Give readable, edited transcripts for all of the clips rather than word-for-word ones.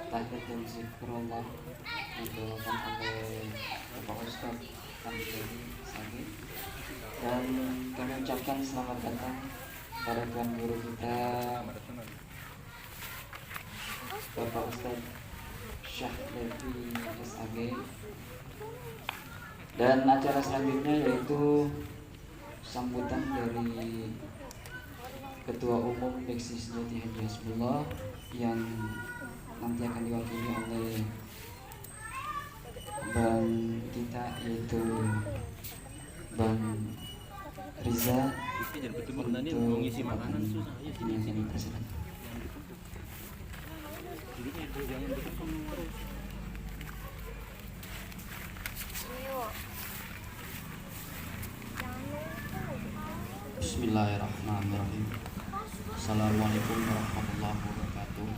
tahiyatul zikrullah yang dibawakan oleh Bapak Ustaz Hamdani Sagi, dan kami ucapkan selamat datang pada Tuan Guru kita Bapak Ustaz Syah Devi SAG. Dan acara selanjutnya yaitu sambutan dari Ketua Umum Peksi Sejati Haji Hasbullah yang nanti akan diwakili oleh Bang kita, yaitu Bang Riza, untuk ngisi makanan susah ya ini yang kami persilakan. Bismillahirrahmanirrahim. Assalamualaikum warahmatullahi wabarakatuh.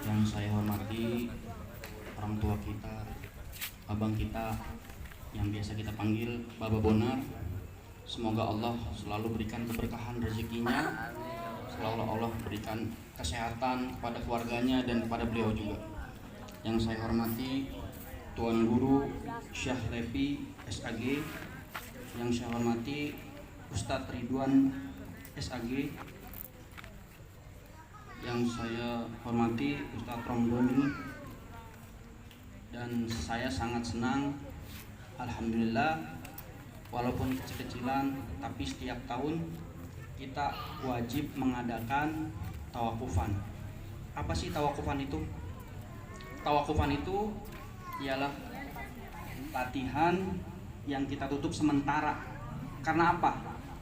Yang saya hormati orang tua kita, abang kita yang biasa kita panggil Baba Bonar. Semoga Allah selalu berikan keberkahan rezekinya, selalu Allah berikan kesehatan kepada keluarganya dan kepada beliau juga. Yang saya hormati Tuan Guru Syah Repi SAG, yang saya hormati Ustadz Ridwan SAG, yang saya hormati Ustadz Romdoni, dan saya sangat senang, alhamdulillah, walaupun kecil-kecilan tapi setiap tahun kita wajib mengadakan tawakufan. Apa sih tawakufan itu? Tawakufan itu ialah latihan yang kita tutup sementara. Karena apa?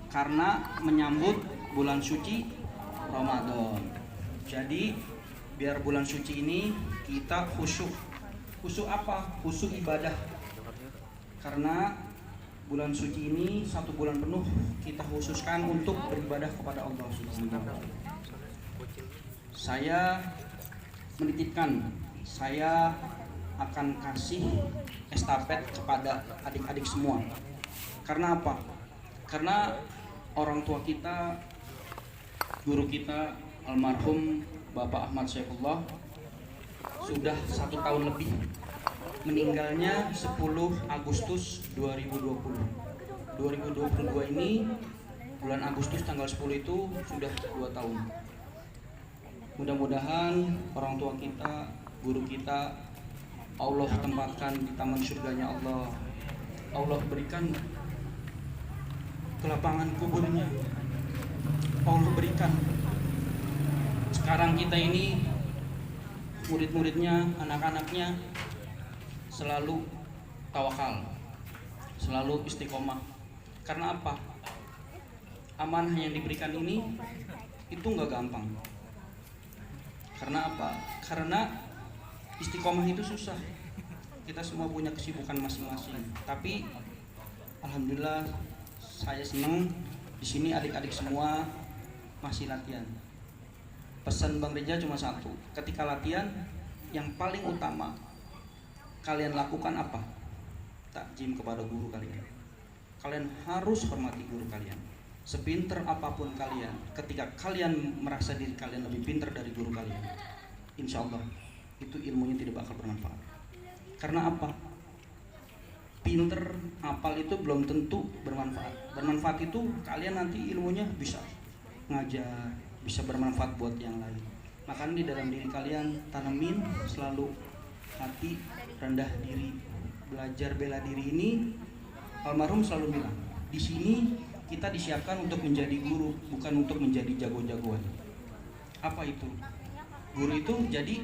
Karena menyambut bulan suci Ramadan. Jadi biar bulan suci ini kita khusyuk. Khusyuk apa? Khusyuk ibadah. Karena bulan suci ini 1 bulan penuh kita khususkan untuk beribadah kepada Allah Subhanahu wa taala. Saya menitipkan, saya akan kasih estafet kepada adik-adik semua. Karena apa? Karena orang tua kita, guru kita almarhum Bapak Ahmad Syaifullah sudah 1 tahun lebih. Meninggalnya 10 Agustus 2020. 2022 ini bulan Agustus tanggal 10 itu sudah 2 tahun. Mudah-mudahan orang tua kita, guru kita, Allah tempatkan di taman surganya Allah. Allah berikan kelapangan kuburnya. Allah berikan. Sekarang kita ini murid-muridnya, anak-anaknya selalu tawakal, selalu istiqomah. Karena apa? Amanah yang diberikan ini itu nggak gampang. Karena apa? Karena istiqomah itu susah. Kita semua punya kesibukan masing-masing. Tapi alhamdulillah saya senang di sini adik-adik semua masih latihan. Pesan Bang Reja cuma satu. Ketika latihan yang paling utama kalian lakukan apa? Takjim kepada guru kalian. Kalian harus hormati guru kalian. Sepinter apapun kalian, ketika kalian merasa diri kalian lebih pintar dari guru kalian, insya Allah itu ilmunya tidak bakal bermanfaat. Karena apa? Pinter, hafal itu belum tentu bermanfaat. Bermanfaat itu kalian nanti ilmunya bisa ngajar, bisa bermanfaat buat yang lain. Makanya di dalam diri kalian tanamin selalu hati rendah diri, belajar bela diri ini. Almarhum selalu bilang, di sini kita disiapkan untuk menjadi guru, bukan untuk menjadi jago-jagoan. Apa itu? Guru itu jadi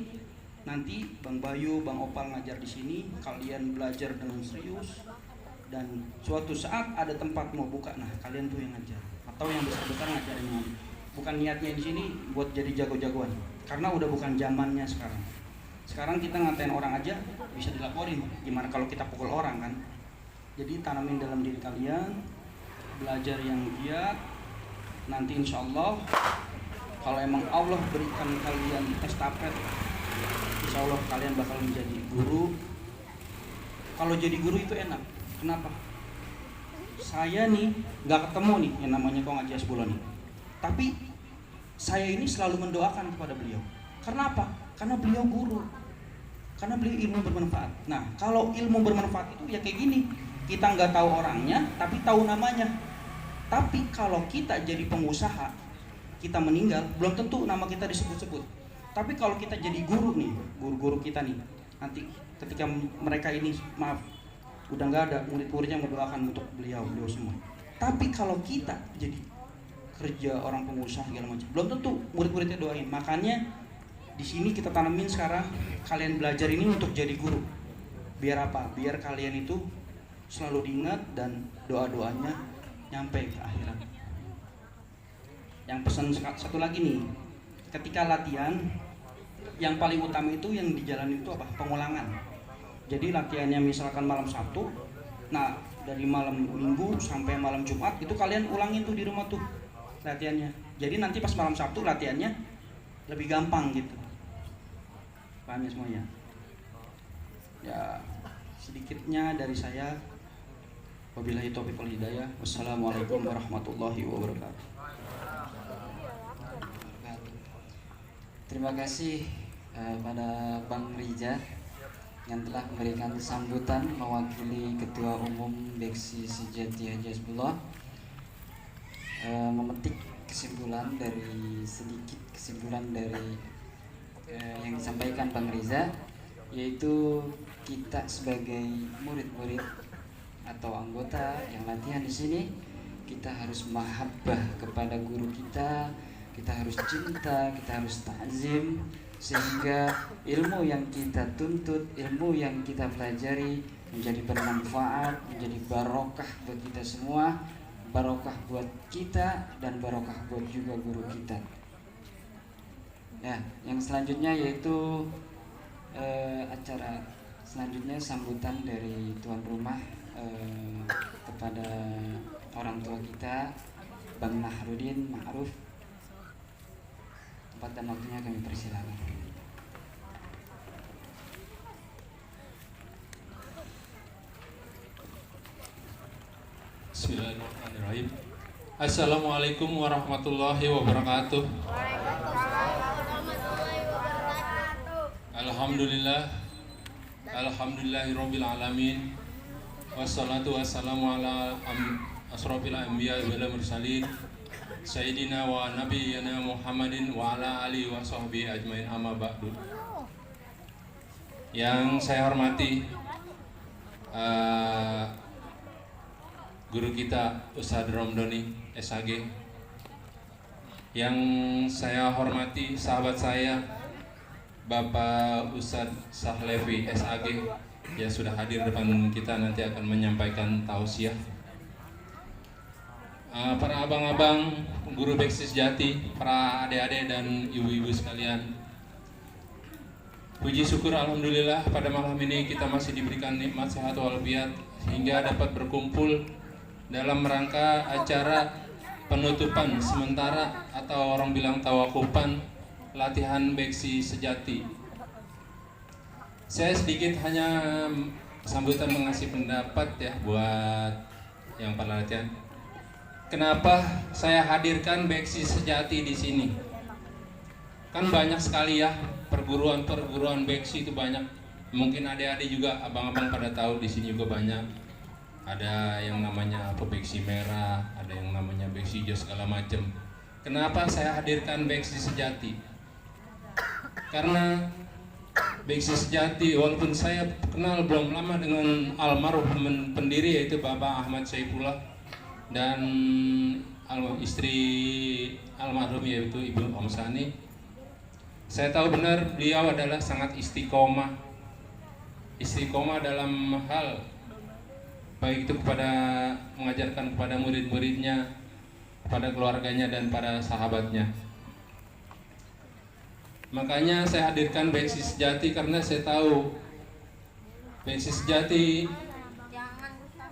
nanti Bang Bayu, Bang Opal ngajar di sini, kalian belajar dengan serius, dan suatu saat ada tempat mau buka, nah kalian tuh yang ngajar, atau yang besar-besar ngajarin. Bukan niatnya di sini buat jadi jago-jagoan, karena udah bukan zamannya sekarang. Sekarang kita ngatain orang aja bisa dilaporin, gimana kalau kita pukul orang kan? Jadi tanamin dalam diri kalian, belajar yang giat. Nanti insya Allah kalau emang Allah berikan kalian estafet, insya Allah kalian bakal menjadi guru. Kalau jadi guru itu enak. Kenapa? Saya nih nggak ketemu nih yang namanya kok ngaji sebulan nih. Tapi saya ini selalu mendoakan kepada beliau. Karena apa? Karena beliau guru. Karena beliau ilmu bermanfaat. Nah, kalau ilmu bermanfaat itu ya kayak gini. Kita nggak tahu orangnya, tapi tahu namanya. Tapi kalau kita jadi pengusaha, kita meninggal, belum tentu nama kita disebut-sebut. Tapi kalau kita jadi guru nih, guru-guru kita nih, nanti ketika mereka ini, maaf, udah nggak ada, murid-muridnya mendoakan untuk beliau semua. Tapi kalau kita jadi kerja orang pengusaha segala macam, belum tentu murid-muridnya doain. Makanya di sini kita tanamin sekarang, kalian belajar ini untuk jadi guru. Biar apa? Biar kalian itu selalu diingat dan doa-doanya nyampe ke akhirat. Yang pesan satu lagi nih, ketika latihan, yang paling utama itu yang di jalan itu apa? Pengulangan. Jadi latihannya misalkan malam Sabtu, nah dari malam Minggu sampai malam Jumat itu kalian ulangin tuh di rumah tuh latihannya. Jadi nanti pas malam Sabtu latihannya lebih gampang gitu. Paham ya semuanya? Ya, sedikitnya dari saya. Wabillahi taufiq wal hidayah. Wassalamualaikum warahmatullahi wabarakatuh. Terima kasih pada Bang Riza yang telah memberikan sambutan mewakili Ketua Umum Beksi Sejati Haji Hasbullah, memetik kesimpulan dari yang disampaikan Bang Riza, yaitu kita sebagai murid-murid atau anggota yang latihan di sini, kita harus mahabbah kepada guru kita harus cinta, kita harus ta'zim, sehingga ilmu yang kita tuntut, ilmu yang kita pelajari menjadi bermanfaat, menjadi barokah buat kita semua, barokah buat kita dan barokah buat juga guru kita. Nah, yang selanjutnya yaitu acara selanjutnya sambutan dari tuan rumah kepada orang tua kita, Bang Nahrudin Ma'ruf. Tempat dan waktunya kami persilakan. Bismillahirrahmanirrahim. Assalamualaikum warahmatullahi wabarakatuh. Alhamdulillah, alhamdulillahirabbil alamin. Wassalatu wassalamu ala asrofil anbiya wal mursalin Sayyidina wa nabiyyina Muhammadin wa ala alihi wa sahbihi ajmain, amma ba'du. Yang saya hormati guru kita Ustadz Romdoni SAG, yang saya hormati sahabat saya Bapak Ustadz Sahlevi SAG yang sudah hadir depan kita, nanti akan menyampaikan tausiah. Para abang-abang guru Beksi Sejati, para adik-adik dan ibu-ibu sekalian, puji syukur alhamdulillah pada malam ini kita masih diberikan nikmat sehat walafiat sehingga dapat berkumpul dalam rangka acara penutupan sementara atau orang bilang tawakupan latihan Beksi Sejati. Saya sedikit hanya sambutan mengasih pendapat ya buat yang para latihan. Kenapa saya hadirkan Beksi Sejati di sini? Kan banyak sekali ya perguruan-perguruan Beksi itu banyak. Mungkin adik-adik juga, abang-abang pada tahu di sini juga banyak. Ada yang namanya apa Beksi Merah, ada yang namanya Beksi Hijau segala macam. Kenapa saya hadirkan Beksi Sejati? Karena Beksi Sejati, walaupun saya kenal belum lama dengan almarhum pendiri yaitu Bapak Ahmad Saifullah dan istri almarhum yaitu Ibu Om Sani, saya tahu benar beliau adalah sangat istiqomah dalam hal baik itu kepada mengajarkan kepada murid-muridnya, kepada keluarganya dan para sahabatnya. Makanya saya hadirkan Beksi Sejati karena saya tahu Beksi Sejati,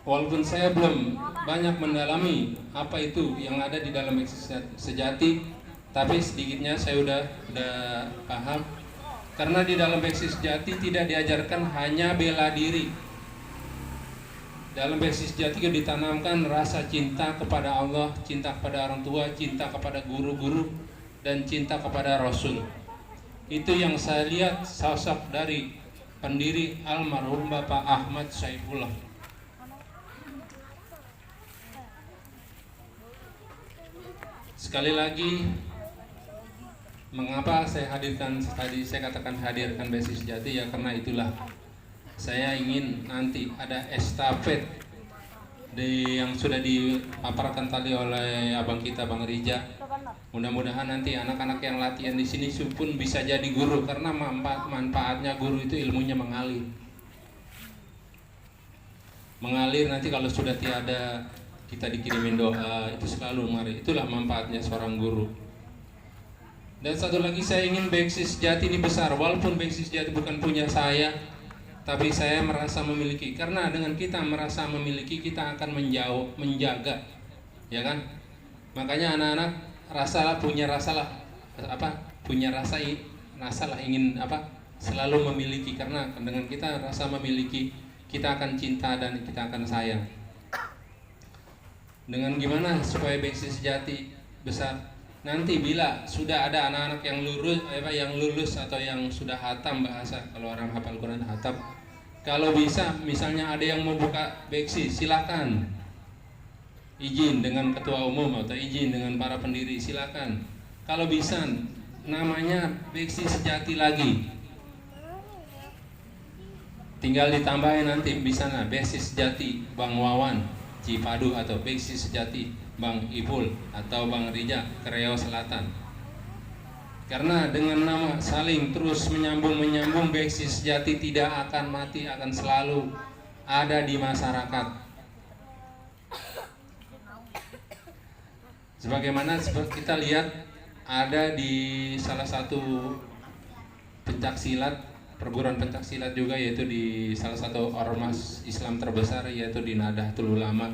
walaupun saya belum banyak mendalami apa itu yang ada di dalam Beksi Sejati, tapi sedikitnya saya udah paham. Karena di dalam Beksi Sejati tidak diajarkan hanya bela diri. Dalam Beksi Sejati ditanamkan rasa cinta kepada Allah, cinta kepada orang tua, cinta kepada guru-guru, dan cinta kepada Rasul. Itu yang saya lihat sosok dari pendiri almarhum Bapak Ahmad Saifullah. Sekali lagi, mengapa saya hadirkan tadi, saya katakan hadirkan Besi Sejati, ya karena itulah saya ingin nanti ada estafet yang sudah dipaparkan tadi oleh abang kita Bang Rija. Mudah-mudahan nanti anak-anak yang latihan di sini pun bisa jadi guru, karena manfaatnya guru itu ilmunya mengalir. Mengalir nanti kalau sudah tiada kita dikirimin doa, itu selalu mari. Itulah manfaatnya seorang guru. Dan satu lagi, saya ingin Beksi Sejati ini besar. Walaupun Beksi Sejati bukan punya saya, tapi saya merasa memiliki. Karena dengan kita merasa memiliki, kita akan menjaga, ya kan? Makanya anak-anak punya rasalah ingin selalu memiliki. Karena dengan kita rasa memiliki, kita akan cinta dan kita akan sayang. Dengan gimana supaya Beksi Sejati besar? Nanti bila sudah ada anak-anak yang lulus atau yang sudah hatam bahasa, kalau orang hafal Quran hatam, kalau bisa misalnya ada yang mau buka Beksi, silakan. Izin dengan ketua umum atau izin dengan para pendiri, silakan. Kalau bisa namanya Beksi Sejati lagi, tinggal ditambahin nanti bisa Beksi Sejati Bang Wawan Cipadu, atau Beksi Sejati Bang Ipul atau Bang Rija Kreo Selatan. Karena dengan nama saling terus menyambung, Beksi Sejati tidak akan mati, akan selalu ada di masyarakat. Sebagaimana kita lihat ada di salah satu pencaksilat, perguruan pencaksilat juga, yaitu di salah satu ormas Islam terbesar, yaitu di Nahdlatul Ulama.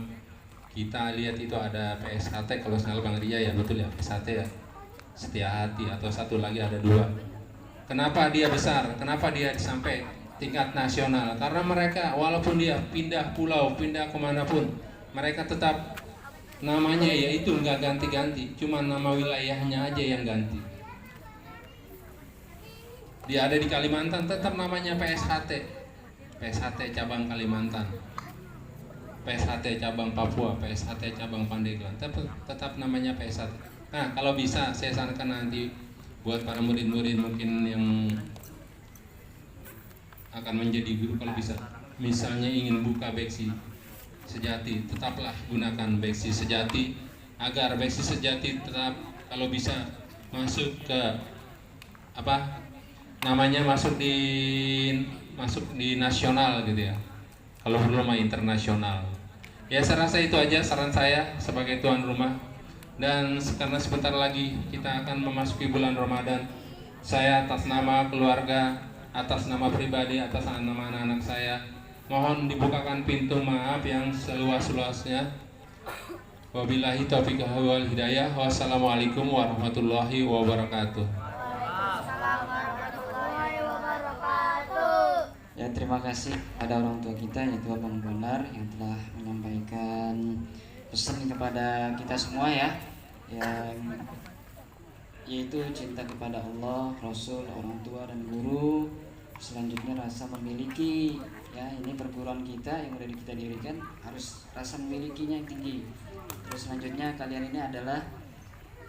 Kita lihat itu ada PSHT, kalau salah Bang Ria ya, betul ya, PSHT ya, Setia Hati, atau satu lagi ada 2. Kenapa dia besar? Kenapa dia sampai tingkat nasional? Karena mereka walaupun dia pindah pulau, pindah kemanapun, mereka tetap namanya yaitu nggak ganti-ganti, cuma nama wilayahnya aja yang ganti. Dia ada di Kalimantan, tetap namanya PSHT, PSHT cabang Kalimantan, PSHT cabang Papua, PSHT cabang Pandeglang, tetap namanya PSHT. Nah, kalau bisa saya sarankan nanti buat para murid-murid mungkin yang akan menjadi guru, kalau bisa misalnya ingin buka Beksi Sejati, tetaplah gunakan Beksi Sejati, agar Beksi Sejati tetap kalau bisa masuk ke namanya masuk di nasional gitu ya, kalau perlu mah internasional. Ya, saya rasa itu aja saran saya sebagai tuan rumah. Dan karena sebentar lagi kita akan memasuki bulan Ramadan, saya atas nama keluarga, atas nama pribadi, atas nama anak-anak saya, mohon dibukakan pintu maaf yang seluas-luasnya. Wabillahi taufiq wal hidayah. Wassalamualaikum warahmatullahi wabarakatuh. Ya, terima kasih ada orang tua kita, yaitu Abang Bonar, yang telah menyampaikan pesan kepada kita semua ya, yang yaitu cinta kepada Allah, Rasul, orang tua dan guru. Selanjutnya rasa memiliki, ya ini perguruan kita yang udah kita dirikan, harus rasa memilikinya yang tinggi. Terus selanjutnya kalian ini adalah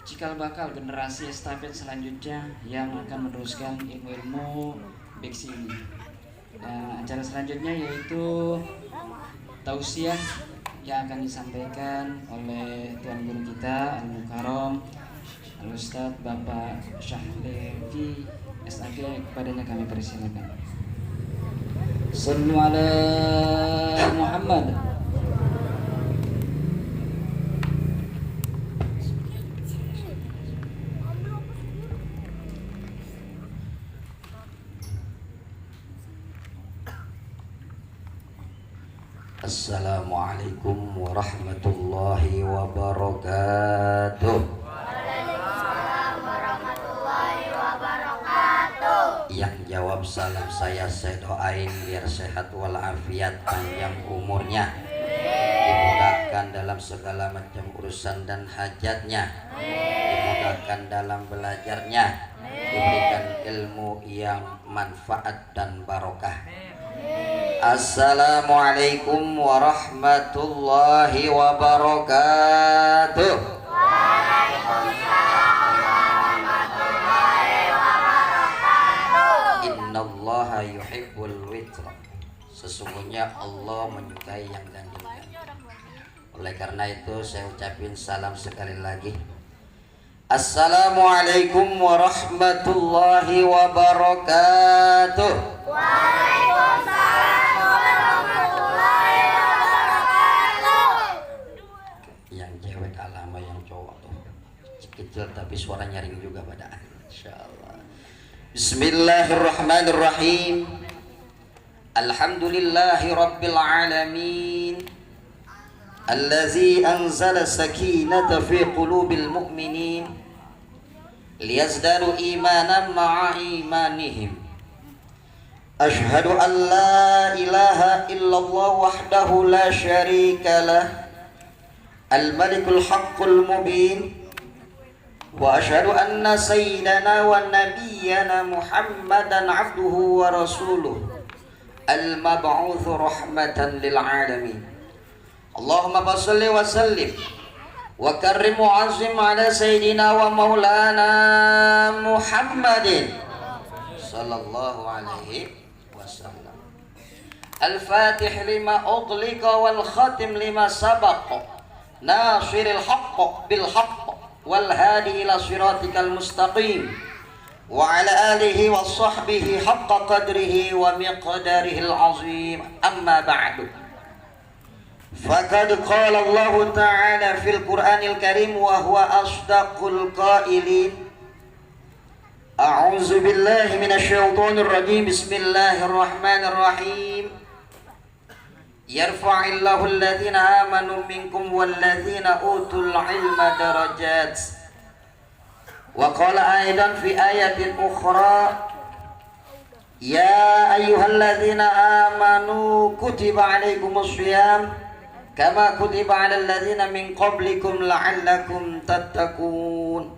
cikal bakal generasi estafet selanjutnya yang akan meneruskan ilmu-ilmu Beksi ini. Nah, acara selanjutnya yaitu tausiah yang akan disampaikan oleh Tuan Guru kita Al-Mukarram Al-Ustadz Bapak Syahlevi SAG. Kepadanya kami persilakan. Sallu ala Muhammad. Assalamualaikum warahmatullahi wabarakatuh. Waalaikumsalam warahmatullahi wabarakatuh. Yang jawab salam saya doain biar sehat walafiat, panjang umurnya, dimudahkan dalam segala macam urusan dan hajatnya, dimudahkan dimudahkan dalam belajarnya, diberikan ilmu yang manfaat dan barokah. Assalamualaikum warahmatullahi wabarakatuh. Innallaha yuhibbul witra. Sesungguhnya Allah menyukai yang gandeng-gandeng. Oleh karena itu saya ucapin salam sekali lagi. Assalamualaikum warahmatullahi wabarakatuh. Waalaikumsalam warahmatullahi wabarakatuh. Yang cewek kalah sama yang cowok tuh. Kecil tapi suara nyaring juga pada. Insyaallah. Bismillahirrahmanirrahim. Alhamdulillahi rabbil alamin. Allazi anzala sakinata fi qulubil mu'minin liyazdadu imanan ma'a imanihim. Ashhadu an la ilaha illallah wahdahu la syarika lah, al-malikul haqqul mubin, wa ashhadu anna sayyidana wa nabiyyana Muhammadan abduhu wa rasuluh, al-mab'utsu rahmatan lil alamin. Allahumma shalli wa sallim wa karrim wa azim ala sayyidina wa maulana Muhammadin sallallahu alaihi wasallam. Al-Fatih lima ughliqa wal khatim lima sabaqa, nasiril haqq bil haqq wal hadi ila siratikal mustaqim, wa ala alihi wa sahbihi haqqa qadrihi wa miqdarihi al-azim. Amma ba'du. Faqad qala Allah Ta'ala fil Qur'anil Karim wa huwa asdaqul qailin. A'udzu billahi minasy syaithanir rajim. Bismillahirrahmanirrahim. Yarfa'illahu alladhina amanu minkum walladhina utul ilma darajat. Wa qala aidan fi ayatin ukhra, ya ayyuhalladzina amanu kutiba alaikumus syiyam kama kutiba 'alal ladzina min qablikum la'allakum tattaqun.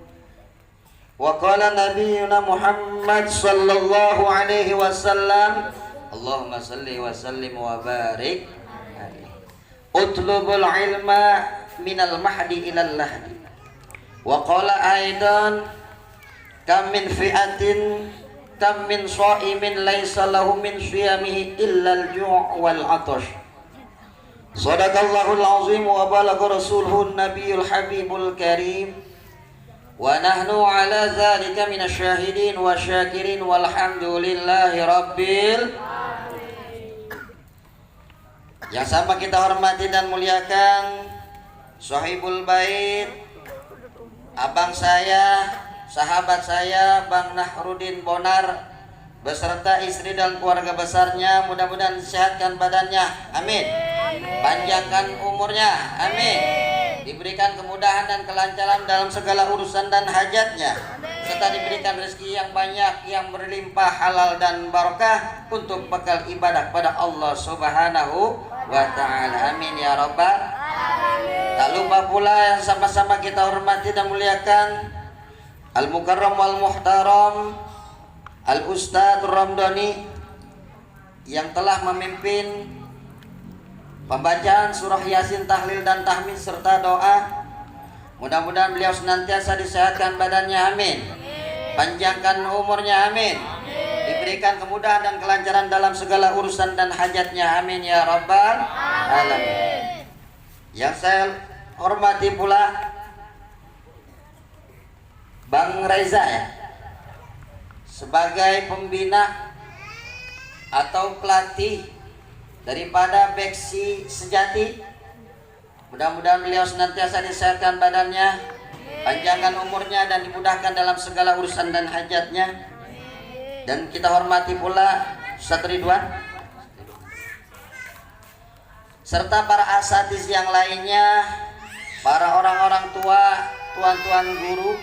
Wa qala nabiyyuna Muhammad sallallahu alaihi wasallam, Allahumma salli wa sallim wa barik alaihi. Utlubul ilma minal mahdi ilal lahdi. Wa qala aidan, kam min fi'atin kam min sha'imin laisa lahu min shiyamihi illa al-ju' wal 'atash. Sadaqallahul azim wa balagha rasuluhun nabiyul habibul karim, wa nahnu ala dzalika minasyahidin wa syakirin walhamdulillahi rabbil alamin. Yang sama kita hormati dan muliakan sahibul bait, abang saya, sahabat saya Bang Nahrudin Bonar beserta istri dan keluarga besarnya, mudah-mudahan disehatkan badannya, amin. Panjangkan umurnya, amin. Diberikan kemudahan dan kelancaran dalam segala urusan dan hajatnya, serta diberikan rezeki yang banyak, yang berlimpah, halal dan barokah untuk bekal ibadah pada Allah Subhanahu wa ta'ala, amin ya rabbal alamin. Tak lupa pula yang sama-sama kita hormati dan muliakan Al-Mukarram wal-Muhtaram Al-Ustadz Ramdhani yang telah memimpin pembacaan surah Yasin, tahlil dan tahmid serta doa. Mudah-mudahan beliau senantiasa disehatkan badannya, amin. Panjangkan umurnya, amin. Diberikan kemudahan dan kelancaran dalam segala urusan dan hajatnya, amin ya rabbal alamin. Yang saya hormati pula Bang Reza ya, sebagai pembina atau pelatih daripada Beksi Sejati. Mudah-mudahan beliau senantiasa disehatkan badannya, panjangkan umurnya dan dimudahkan dalam segala urusan dan hajatnya. Dan kita hormati pula Ustaz Ridwan serta para asatiz yang lainnya, para orang-orang tua, tuan-tuan guru.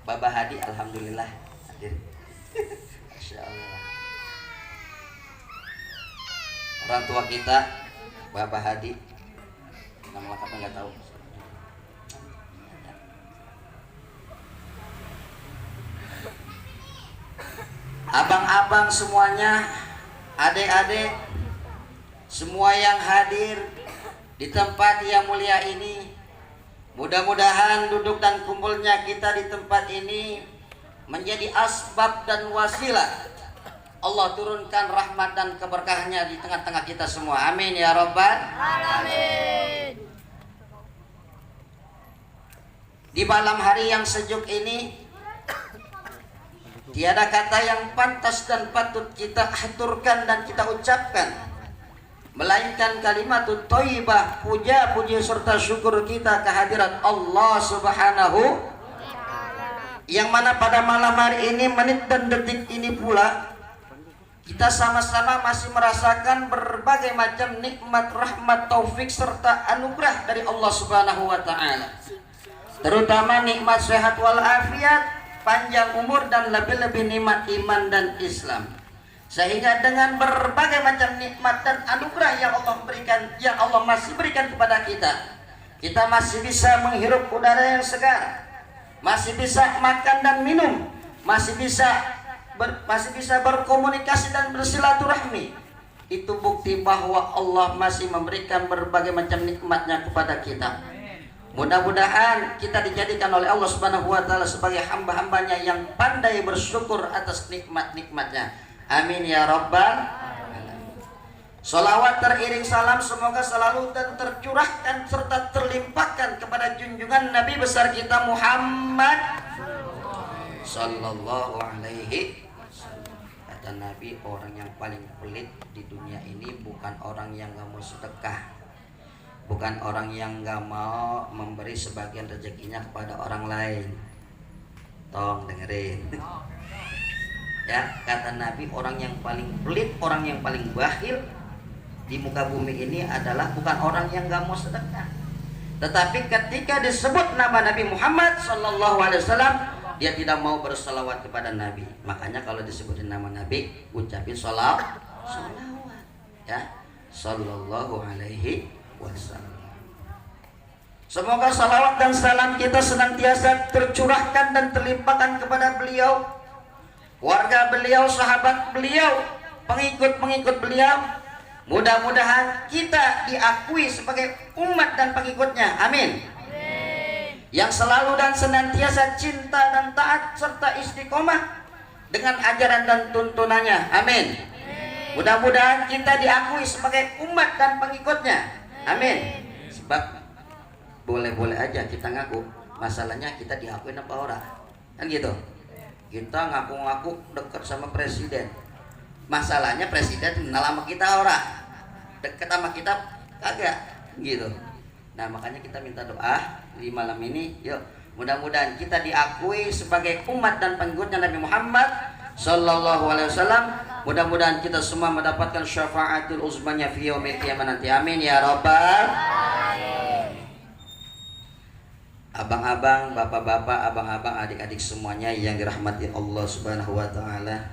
Baba Hadi alhamdulillah hadir. Masya Allah. Orang tua kita Baba Hadi, nama lengkapnya nggak tahu. abang-abang semuanya, adik-adik, semua yang hadir di tempat yang mulia ini, mudah-mudahan duduk dan kumpulnya kita di tempat ini menjadi asbab dan wasilah Allah turunkan rahmat dan keberkahannya di tengah-tengah kita semua. Amin ya Rabbal Alamin. Di malam hari yang sejuk ini, tiada kata yang pantas dan patut kita haturkan dan kita ucapkan, melainkan kalimat thayyibah, puja-puji serta syukur kita kehadirat Allah Subhanahu, yang mana pada malam hari ini, menit dan detik ini pula, kita sama-sama masih merasakan berbagai macam nikmat, rahmat, taufik serta anugerah dari Allah Subhanahu wa taala. Terutama nikmat sehat walafiat, panjang umur dan lebih-lebih nikmat iman dan Islam. Sehingga dengan berbagai macam nikmat dan anugerah yang Allah berikan, yang Allah masih berikan kepada kita, kita masih bisa menghirup udara yang segar, masih bisa makan dan minum, masih bisa berkomunikasi dan bersilaturahmi. Itu bukti bahwa Allah masih memberikan berbagai macam nikmatnya kepada kita. Mudah-mudahan kita dijadikan oleh Allah Subhanahu wa taala sebagai hamba-hambanya yang pandai bersyukur atas nikmat-nikmatnya. Amin ya Rabbal Alamin. Salawat teriring salam semoga selalu dan tercurahkan serta terlimpahkan kepada junjungan Nabi besar kita Muhammad sallallahu alaihi wasallam. Kata Nabi, orang yang paling pelit di dunia ini bukan orang yang gak mau sedekah, bukan orang yang gak mau memberi sebagian rezekinya kepada orang lain. Tolong dengerin. Ya, kata Nabi, orang yang paling pelit, orang yang paling bakhil di muka bumi ini adalah bukan orang yang gak mau sedekah, tetapi ketika disebut nama Nabi Muhammad sallallahu alaihi wasallam, dia tidak mau bersalawat kepada Nabi. Makanya kalau disebutin nama Nabi, ucapin salawat, ya, sallallahu alaihi wasallam. Semoga salawat dan salam kita senantiasa tercurahkan dan terlimpahkan kepada beliau, warga beliau, sahabat beliau, pengikut-pengikut beliau. Mudah-mudahan kita diakui sebagai umat dan pengikutnya. Amin. Yang selalu dan senantiasa cinta dan taat serta istiqomah dengan ajaran dan tuntunannya. Amin. Mudah-mudahan kita diakui sebagai umat dan pengikutnya. Amin. Sebab boleh-boleh aja kita ngaku, masalahnya kita diakui apa orang, kan gitu. Kita ngaku-ngaku dekat sama presiden, masalahnya presiden kenal sama kita orang, dekat sama kita kagak gitu. Nah makanya kita minta doa di malam ini, yuk mudah-mudahan kita diakui sebagai umat dan pengikutnya Nabi Muhammad sallallahu alaihi wasallam. Mudah-mudahan kita semua mendapatkan syafaatul uzmanya fi yaumil qiyamah nanti. Amin ya rabbal alamin. Abang-abang, bapak-bapak, abang-abang, adik-adik semuanya yang dirahmati Allah Subhanahu wa taala.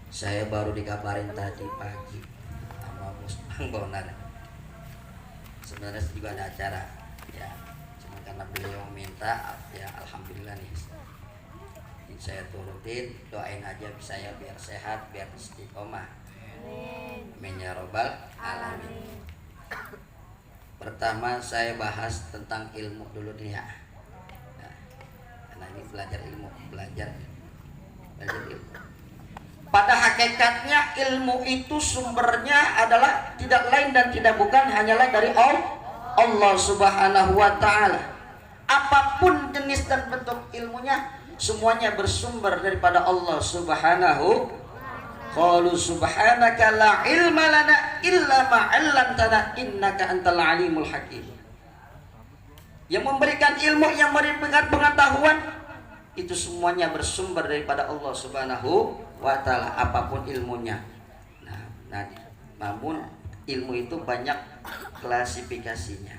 Saya baru dikabarin tadi pagi sama Bos Bonar. Sebenarnya juga ada acara, ya. Cuma karena beliau minta, ya alhamdulillah nih. Ini saya turutin, doain aja saya biar sehat, biar istiqomah. Amin ya rabbal alamin. Pertama saya bahas tentang ilmu dulu nih ya. Nah, karena ini belajar ilmu. Pada hakikatnya ilmu itu sumbernya adalah tidak lain dan tidak bukan hanyalah dari Allah Subhanahu wa taala. Apapun jenis dan bentuk ilmunya, semuanya bersumber daripada Allah Subhanahu. Qalu subhanaka la ilma lana illa ma 'allamtana innaka antal alimul hakim. Yang memberikan ilmu, yang memberikan pengetahuan, itu semuanya bersumber daripada Allah Subhanahu wa taala, apapun ilmunya. Namun ilmu itu banyak klasifikasinya,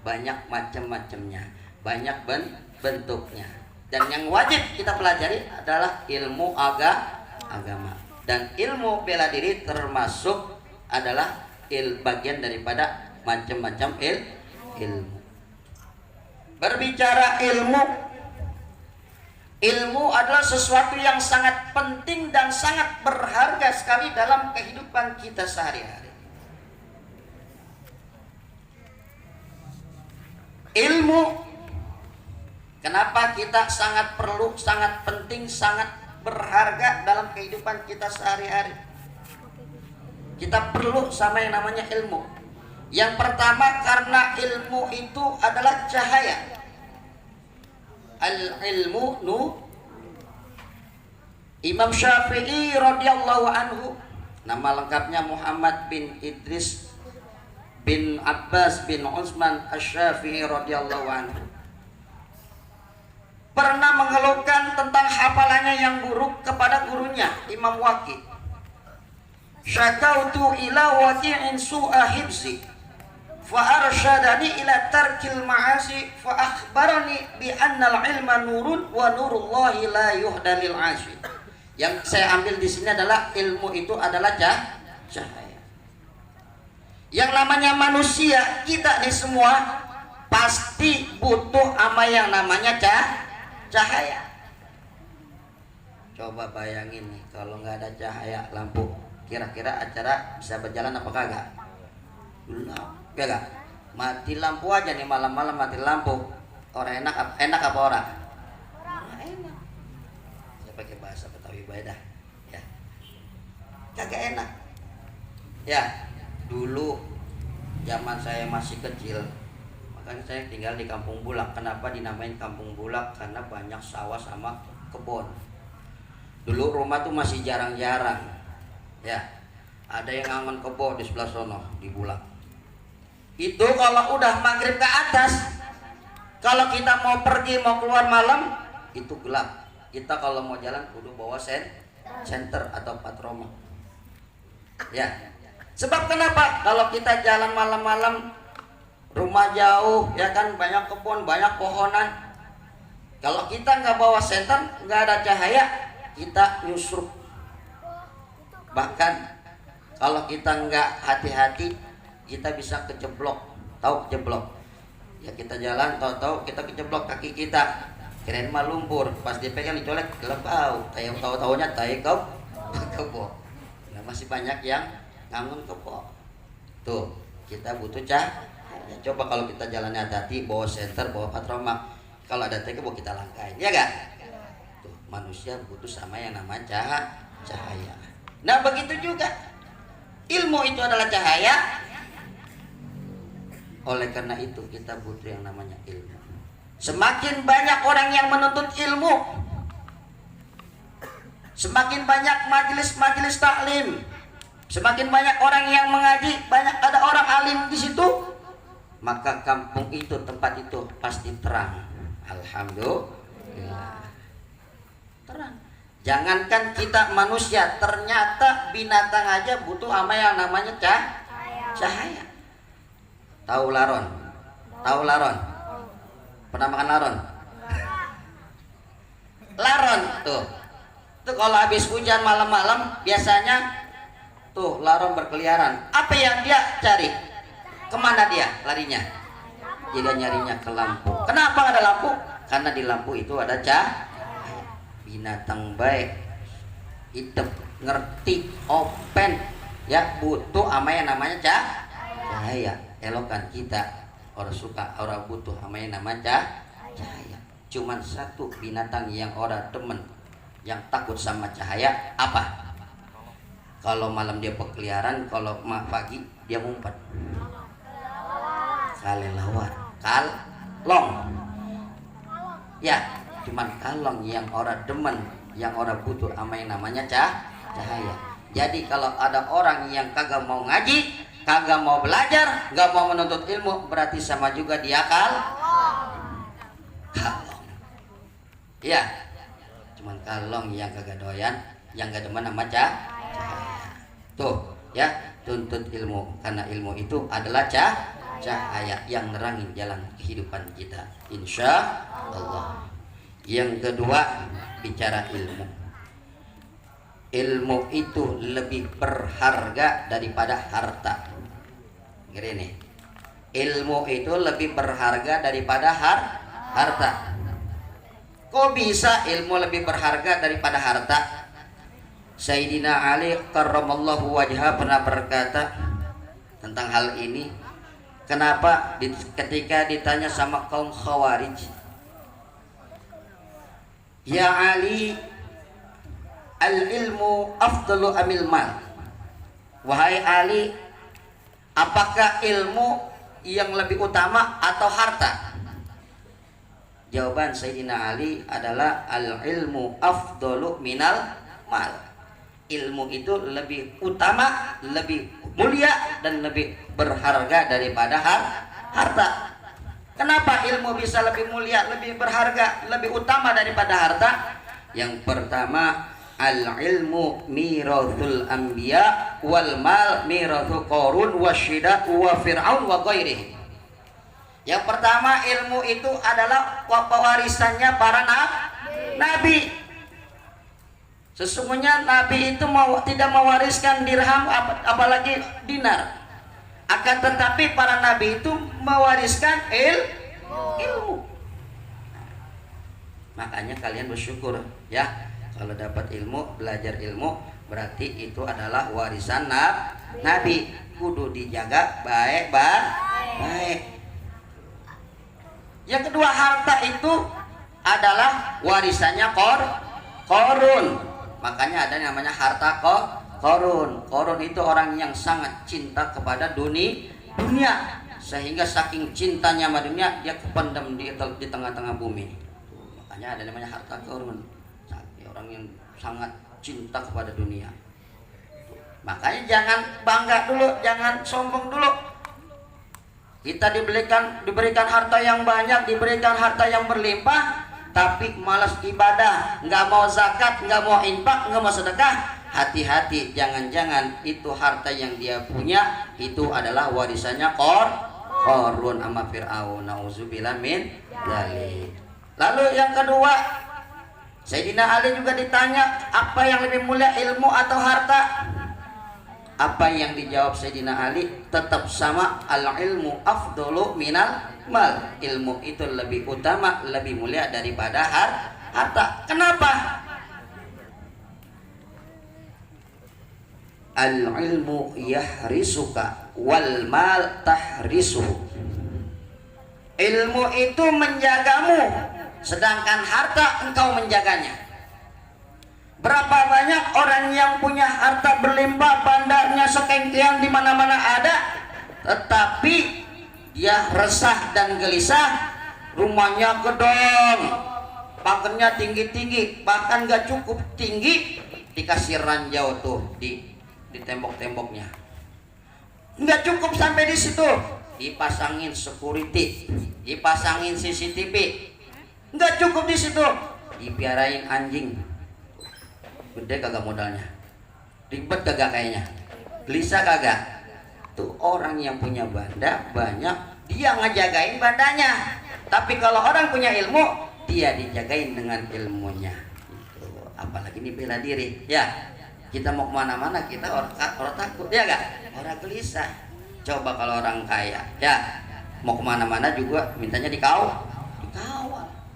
banyak macam-macamnya, banyak bentuknya. Dan yang wajib kita pelajari adalah ilmu agama. Dan ilmu bela diri termasuk adalah bagian daripada macam-macam ilmu. Berbicara ilmu, Ilmu adalah sesuatu yang sangat penting dan sangat berharga sekali dalam kehidupan kita sehari-hari. Ilmu, kenapa kita sangat perlu, sangat penting, sangat berharga dalam kehidupan kita sehari-hari? Kita perlu sama yang namanya ilmu. Yang pertama, karena ilmu itu adalah cahaya. Al-ilmu nur. Imam Syafi'i radhiyallahu anhu, nama lengkapnya Muhammad bin Idris bin Abbas bin Utsman Asy-Syafi'i radhiyallahu anhu, pernah mengeluhkan tentang hafalannya yang buruk kepada gurunya Imam Waqi'. Syakautu ila Waqi'in su'a hibzi fa arsyadani ila tarkil ma'asi fa akhbarani bi annal ilma nurun wa nurullahi la yuhda lil 'asi. Yang saya ambil di sini adalah ilmu itu adalah cahaya. Yang namanya manusia, kita nih semua pasti butuh ama yang namanya cahaya. Coba bayangin nih, kalau nggak ada cahaya lampu, kira-kira acara bisa berjalan apa kagak? Belum, ya gak? Mati lampu aja nih, malam-malam mati lampu. Orang enak apa orang? Enak. Saya pakai bahasa Betawi bae dah, ya. Kagak enak. Ya, dulu zaman saya masih kecil, makanya saya tinggal di Kampung Bulak. Kenapa dinamain Kampung Bulak? Karena banyak sawah sama kebun. Dulu rumah tuh masih jarang-jarang, ya. Ada yang ngangon kebun di sebelah sono di Bulak. Itu kalau udah maghrib ke atas, kalau kita mau pergi mau keluar malam itu gelap. Kita kalau mau jalan kudu bawa senter atau patroma, ya. Sebab kenapa? Kalau kita jalan malam-malam, rumah jauh, ya kan, banyak kebun, banyak pohonan. Kalau kita nggak bawa senter, nggak ada cahaya, kita nyusruk. Bahkan kalau kita nggak hati-hati, kita bisa kejeblok. Tahu kejeblok? Ya kita jalan, tahu-tahu kita kejeblok kaki kita. Kirain mah lumpur, pas dipegang dicolek gelap bau. Tahu-tahunya kau kebo. Nah, masih banyak yang ngangun kebo. Tuh, kita butuh cahaya. Coba kalau kita jalannya hati-hati, bawa senter, bawa patroma. Kalau ada teko kita langkain, ya gak? Tuh, manusia butuh sama yang namanya cahaya. Nah, begitu juga ilmu itu adalah cahaya. Oleh karena itu kita butuh yang namanya ilmu. Semakin banyak orang yang menuntut ilmu, semakin banyak majelis-majelis taklim, semakin banyak orang yang mengaji, banyak ada orang alim di situ, maka kampung itu, tempat itu pasti terang. Alhamdulillah, terang. Jangankan kita manusia, ternyata binatang aja butuh ama yang namanya cahaya. Tahu laron? Tahu laron? Pernah makan laron? Laron tuh kalau habis hujan malam-malam biasanya tuh laron berkeliaran. Apa yang dia cari? Kemana dia larinya? Dia nyarinya ke lampu. Kenapa ada lampu? Karena di lampu itu ada cahaya. Binatang baik, hidup, ngerti, open, ya butuh ama yang namanya cahaya. Elokan kita orang suka, orang butuh ama yang namanya cahaya. Cuman satu binatang yang orang demen, yang takut sama cahaya, apa? Kalau malam dia berkeliaran, kalau pagi dia ngumpet. Kalelawar, kalong. Ya, cuman kalong yang orang demen, yang orang butuh ama yang namanya cahaya. Jadi kalau ada orang yang kagak mau ngaji, kagak mau belajar, nggak mau menuntut ilmu, berarti sama juga dia kalong. Ya, cuman kalong yang kagak doyan, yang gak demen sama cahaya. Tuh, ya, tuntut ilmu, karena ilmu itu adalah cahaya yang nerangin jalan kehidupan kita, insya Allah. Yang kedua, bicara ilmu. Ilmu itu lebih berharga daripada harta. Gini nih, ilmu itu lebih berharga daripada harta. Kok bisa ilmu lebih berharga daripada harta? Sayyidina Ali karramallahu wajhah pernah berkata tentang hal ini. Kenapa? Ketika ditanya sama kaum Khawarij, ya Ali, al-ilmu afdalu amil mal? Wahai Ali, apakah ilmu yang lebih utama atau harta? Jawaban Sayyidina Ali adalah al-ilmu afdalu minal mal. Ilmu itu lebih utama, lebih mulia, dan lebih berharga daripada harta. Kenapa ilmu bisa lebih mulia, lebih berharga, lebih utama daripada harta? Yang pertama, al-ilmu mirathul anbiya wal mal mirathu Qarun wasyidat wa fir'aun wa ghairihi. Yang pertama, ilmu itu adalah pewarisannya para nabi. Sesungguhnya nabi itu tidak mewariskan dirham apalagi dinar. Akan tetapi para nabi itu mewariskan ilmu. Makanya kalian bersyukur ya, kalau dapat ilmu, belajar ilmu, berarti itu adalah warisan nabi. Kudu dijaga baik. Yang kedua, harta itu adalah warisannya Qarun. Makanya ada yang namanya harta Qarun. Qarun itu orang yang sangat cinta kepada dunia, sehingga saking cintanya sama dunia dia kependam di tengah-tengah bumi. Makanya ada namanya harta Qarun. Orang yang sangat cinta kepada dunia. Makanya jangan bangga dulu, jangan sombong dulu. Kita diberikan harta yang banyak, diberikan harta yang berlimpah, tapi malas ibadah, nggak mau zakat, nggak mau infak, nggak mau sedekah. Hati-hati, jangan-jangan itu harta yang dia punya itu adalah warisannya Qarun sama Fir'aun. Nauzubillah min dzalik. Lalu yang kedua, Sayyidina Ali juga ditanya, apa yang lebih mulia, ilmu atau harta? Apa yang dijawab Sayyidina Ali? Tetap sama, al-ilmu afdalu minal mal. Ilmu itu lebih utama, lebih mulia daripada harta. Kenapa? Al-ilmu yahrisuka wal mal tahrisuhu. Ilmu itu menjagamu, sedangkan harta engkau menjaganya. Berapa banyak orang yang punya harta berlimpah, bandarnya sekengkiang di mana-mana ada, tetapi dia resah dan gelisah, rumahnya gedong, pagernya tinggi-tinggi, bahkan gak cukup tinggi, dikasih ranjau tuh di tembok-temboknya. Nggak cukup sampai di situ, dipasangin security, dipasangin CCTV. Nggak cukup di situ, dipiarain anjing. Gede kagak modalnya, ribet kagak kayaknya, gelisah kagak. Tuh orang yang punya banda banyak, dia ngejagain bandanya. Tapi kalau orang punya ilmu, dia dijagain dengan ilmunya. Gitu. Apalagi ini bela diri, ya. Kita mau kemana-mana kita orang takut, ya gak? Orang gelisah. Coba kalau orang kaya, ya mau kemana-mana juga mintanya dikawal,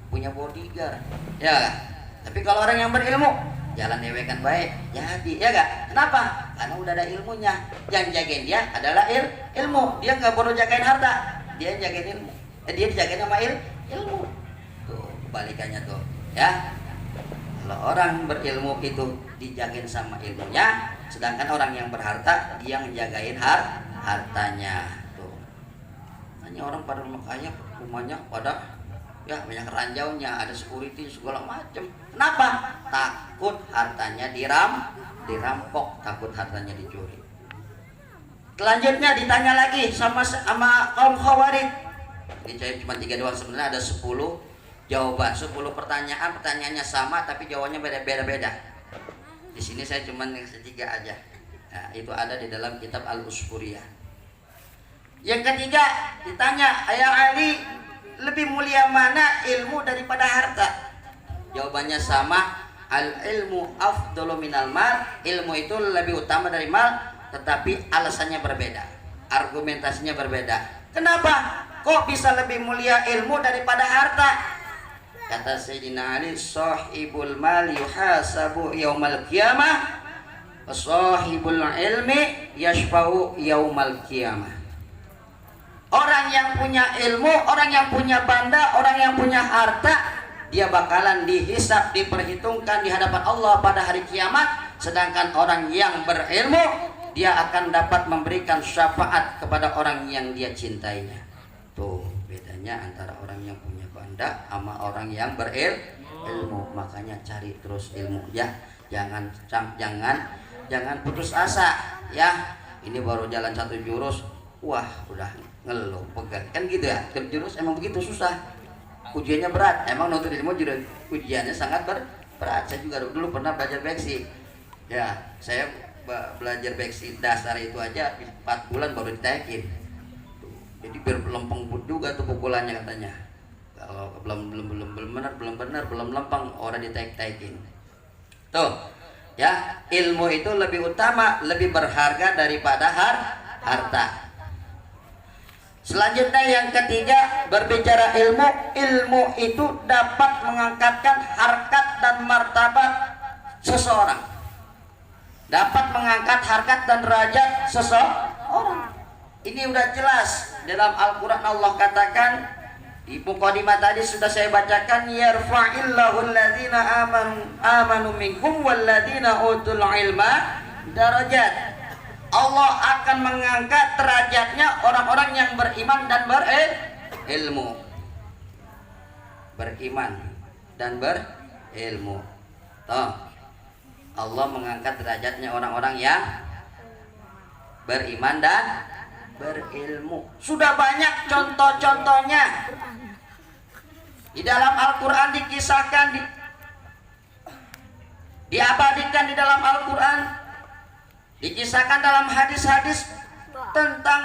punya bodyguard, ya gak? Tapi kalau orang yang berilmu, jalan dewekan baik, jadi, ya gak? Kenapa? Karena udah ada ilmunya. Yang jagain dia adalah ilmu. Dia nggak perlu jagain harta, dia jagain ilmu. Dia dijagain sama ilmu. Tuh kebalikannya tuh, ya. Kalau orang berilmu itu dijagain sama ilmunya, sedangkan orang yang berharta dia ngejagain hartanya. Tuh. Hanya orang pada kaya rumahnya pada ya banyak ranjaunya, ada security segala macam. Kenapa? Takut hartanya dirampok, takut hartanya dicuri. Selanjutnya ditanya lagi sama kaum Khawarij. Ini saya cuma 3 doang, sebenarnya ada 10 jawaban, 10 pertanyaan, pertanyaannya sama tapi jawabannya beda-beda. Di sini saya cuma ngasih 3 aja. Nah, itu ada di dalam kitab Al-Usfuriyah. Yang ketiga ditanya, "Ya Ali, lebih mulia mana ilmu daripada harta?" Jawabannya sama, al-ilmu afdalu minal mal. Ilmu itu lebih utama dari mal, tetapi alasannya berbeda, argumentasinya berbeda. Kenapa? Kok bisa lebih mulia ilmu daripada harta? Kata Sayyidina Ali, sahibul mal yuhasabu yaumal qiyamah, sahibul ilmi yashfa'u yaumal qiyamah. Orang yang punya ilmu, orang yang punya banda, orang yang punya harta, dia bakalan dihisab, diperhitungkan di hadapan Allah pada hari kiamat. Sedangkan orang yang berilmu, dia akan dapat memberikan syafaat kepada orang yang dia cintainya. Tuh bedanya antara orang yang punya banda sama orang yang berilmu. Makanya cari terus ilmu ya. Jangan putus asa ya. Ini baru jalan 1 jurus, wah udah ngeluh pegal kan gitu ya. Jurus emang begitu susah, ujiannya berat. Emang nuntut ilmu juga ujiannya sangat berat. Saya juga dulu pernah belajar beksi ya. Saya belajar beksi dasar itu aja 4 bulan baru ditekin. Jadi biar lempeng juga tuh pukulannya katanya. Kalau belum benar belum lempeng orang ditekin. Tuh ya, ilmu itu lebih utama, lebih berharga daripada harta. Selanjutnya yang ketiga, berbicara ilmu, ilmu itu dapat mengangkatkan harkat dan martabat seseorang. Dapat mengangkat harkat dan derajat seseorang. Ini udah jelas dalam Al-Quran. Allah katakan di mukadimah tadi sudah saya bacakan, yarfa'illahu alladhina amanu minkum walladhina utul ilma darajat. Allah akan mengangkat derajatnya orang-orang yang beriman dan berilmu. Beriman dan berilmu. Toh, Allah mengangkat derajatnya orang-orang yang beriman dan berilmu. Sudah banyak contoh-contohnya. Di dalam Al-Quran dikisahkan, diabadikan di dalam Al-Quran, dikisahkan dalam hadis-hadis tentang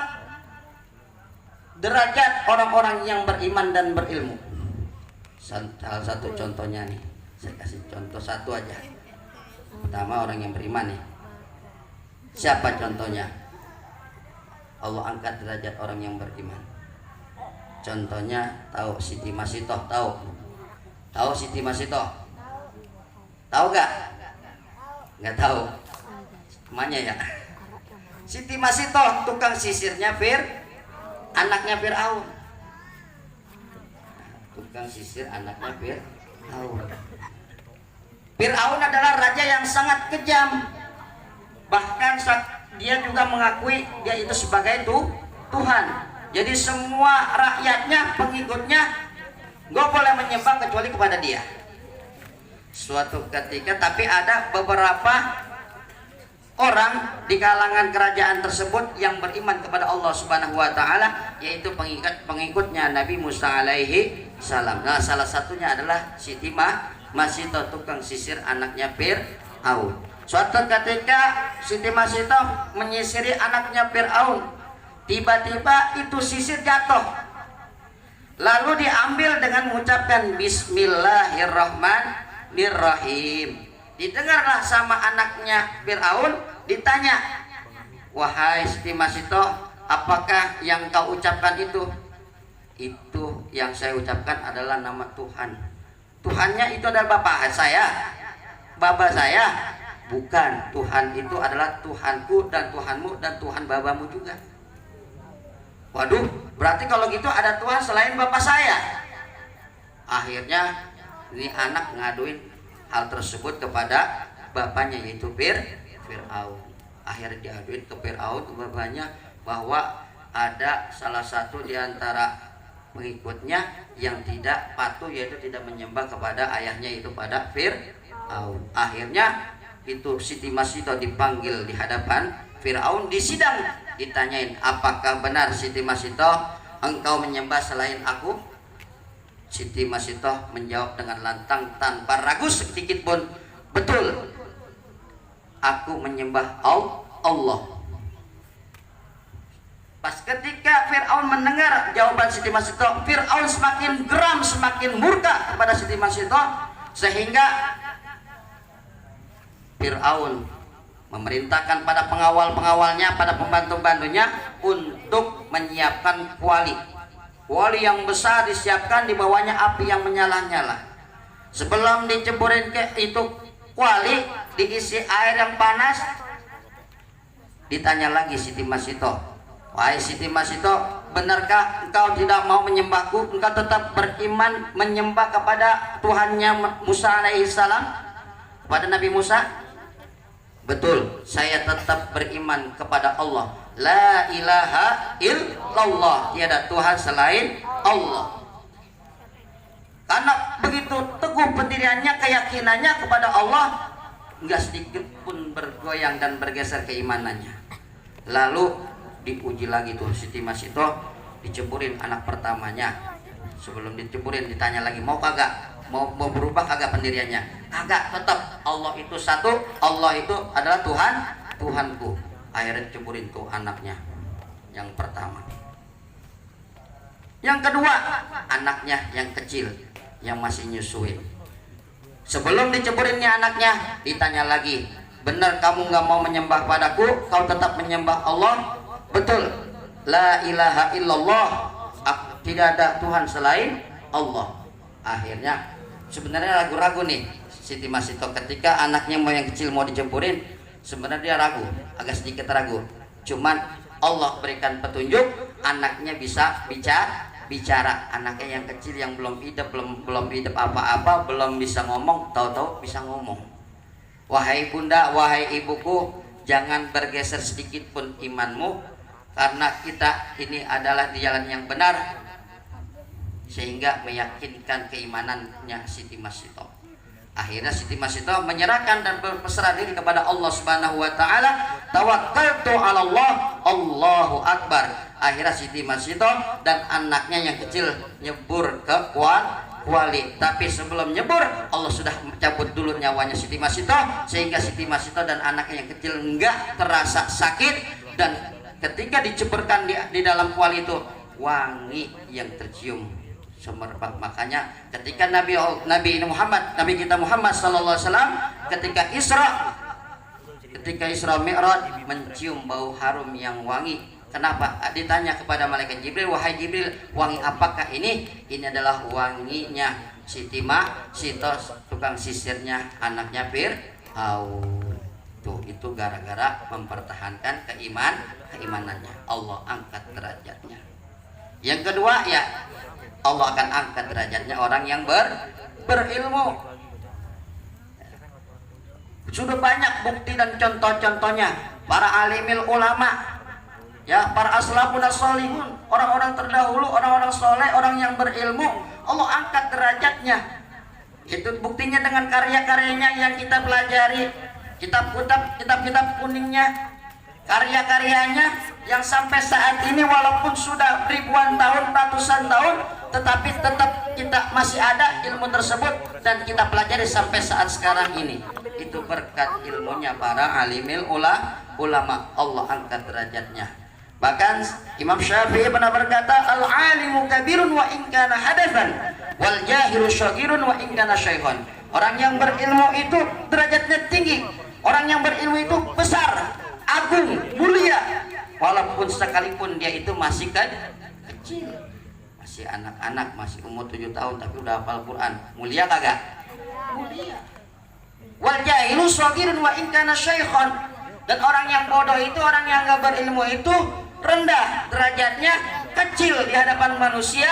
derajat orang-orang yang beriman dan berilmu. Salah satu contohnya nih, saya kasih contoh satu aja. Pertama orang yang beriman nih. Siapa contohnya? Allah angkat derajat orang yang beriman. Contohnya tahu Siti Masitoh, tahu Siti Masitoh? Tahu gak? Nggak tahu. Namanya ya. Siti Masitoh tukang sisirnya anaknya Fir'aun. Tukang sisir anaknya Fir'aun. Fir'aun adalah raja yang sangat kejam. Bahkan dia juga mengakui dia itu sebagai Tuhan. Jadi semua rakyatnya, pengikutnya gak boleh menyembah kecuali kepada dia. Suatu ketika, tapi ada beberapa orang di kalangan kerajaan tersebut yang beriman kepada Allah Subhanahu wa taala, yaitu pengikutnya Nabi Musa alaihi salam. Nah, salah satunya adalah Siti Masitoh, tukang sisir anaknya Fir'aun. Suatu ketika Siti Masitoh menyisiri anaknya Fir'aun. Tiba-tiba itu sisir jatuh. Lalu diambil dengan mengucapkan Bismillahirrahmanirrahim. Didengarlah sama anaknya Fir'aun, ditanya, wahai Siti Masitoh, apakah yang kau ucapkan itu? Itu yang saya ucapkan adalah nama Tuhan. Tuhannya itu adalah bapak saya, bukan. Tuhan itu adalah Tuhanku dan Tuhanmu dan Tuhan babamu juga. Waduh, berarti kalau gitu ada Tuhan selain bapak saya. Akhirnya ini anak ngaduin hal tersebut kepada bapaknya, yaitu Fir'aun. Akhirnya diaduin ke Fir'aun, ke bapaknya, bahwa ada salah satu di antara pengikutnya yang tidak patuh, yaitu tidak menyembah kepada ayahnya, itu pada Fir'aun. Akhirnya itu Siti Masitoh dipanggil di hadapan Fir'aun, disidang, ditanyain, apakah benar Siti Masitoh engkau menyembah selain aku? Siti Masitoh menjawab dengan lantang tanpa ragu sedikit pun, betul, aku menyembah Allah. Pas ketika Fir'aun mendengar jawaban Siti Masitoh, Fir'aun semakin geram, semakin murka kepada Siti Masitoh, sehingga Fir'aun memerintahkan pada pengawal-pengawalnya, pada pembantu-bantunya untuk menyiapkan kuali yang besar, disiapkan, di bawahnya api yang menyala-nyala. Sebelum diceburin ke itu kuali, diisi air yang panas, ditanya lagi Siti Masito, wahai Siti Masito, benarkah engkau tidak mau menyembahku? Engkau tetap beriman menyembah kepada Tuhannya Musa alaihissalam, kepada Nabi Musa? Betul, saya tetap beriman kepada Allah. La ilaha illallah, tiada Tuhan selain Allah. Karena begitu teguh pendiriannya, keyakinannya kepada Allah, enggak sedikit pun bergoyang dan bergeser keimanannya. Lalu diuji lagi tuh Siti Masito, diceburin anak pertamanya. Sebelum diceburin ditanya lagi, mau kagak? Mau berubah kagak pendiriannya? Kagak, tetap Allah itu satu, Allah itu adalah Tuhan, Tuhanku. Akhirnya diceburin tuh anaknya yang pertama. Yang kedua, anaknya yang kecil, yang masih nyusuin. Sebelum diceburinnya anaknya, ditanya lagi, benar kamu nggak mau menyembah padaku? Kau tetap menyembah Allah? Betul. La ilaha illallah, tidak ada Tuhan selain Allah. Akhirnya sebenarnya ragu-ragu nih Siti Masito ketika anaknya mau yang kecil mau diceburin. Sebenarnya dia ragu, agak sedikit ragu. Cuman Allah berikan petunjuk, anaknya bisa bicara. Anaknya yang kecil yang belum hidup apa-apa, belum bisa ngomong, tahu-tahu bisa ngomong. Wahai bunda, wahai ibuku, jangan bergeser sedikit pun imanmu, karena kita ini adalah di jalan yang benar. Sehingga meyakinkan keimanannya Siti Masito. Akhirnya Siti Masito menyerahkan dan berserah diri kepada Allah Subhanahu wa taala. Tawakkaltu 'ala Allah, Allahu akbar. Akhirnya Siti Masito dan anaknya yang kecil nyebur ke kuali. Tapi sebelum nyebur, Allah sudah mencabut dulu nyawanya Siti Masito, sehingga Siti Masito dan anaknya yang kecil enggak terasa sakit. Dan ketika diceburkan di dalam kuali itu, wangi yang tercium semerbak. Makanya ketika Nabi kita Muhammad sallallahu alaihi wasallam ketika Isra Mi'raj mencium bau harum yang wangi. Kenapa? Ditanya kepada malaikat Jibril, wahai Jibril, wangi apakah ini? Ini adalah wanginya Siti Masito, tukang sisirnya anaknya Fir'aun. Tuh, itu gara-gara mempertahankan keimanannya. Allah angkat derajatnya. Yang kedua, ya Allah akan angkat derajatnya orang yang berilmu. Sudah banyak bukti dan contoh-contohnya para alimil ulama, ya, para aslafun as-solihun, orang-orang terdahulu, orang-orang soleh, orang yang berilmu, Allah angkat derajatnya. Itu buktinya dengan karya-karyanya yang kita pelajari, kitab-kitab kuningnya, karya-karyanya yang sampai saat ini walaupun sudah ribuan tahun, ratusan tahun, tetapi tetap kita masih ada ilmu tersebut dan kita pelajari sampai saat sekarang ini. Itu berkat ilmunya para alimil ulama. Allah angkat derajatnya. Bahkan Imam Syafi'i pernah berkata, al-alimu kabirun wa in kana hadatsan wal jahilu shaghirun wa in kana syaikhan. Orang yang berilmu itu derajatnya tinggi. Orang yang berilmu itu besar, agung, mulia, walaupun sekalipun dia itu masih kecil, masih anak-anak, masih umur 7 tahun tapi udah hafal Quran. Mulia kagak? Mulia. Wal jahilu shaghirun wa in kana syaikhan. Dan orang yang bodoh itu, orang yang enggak berilmu itu rendah derajatnya, kecil di hadapan manusia.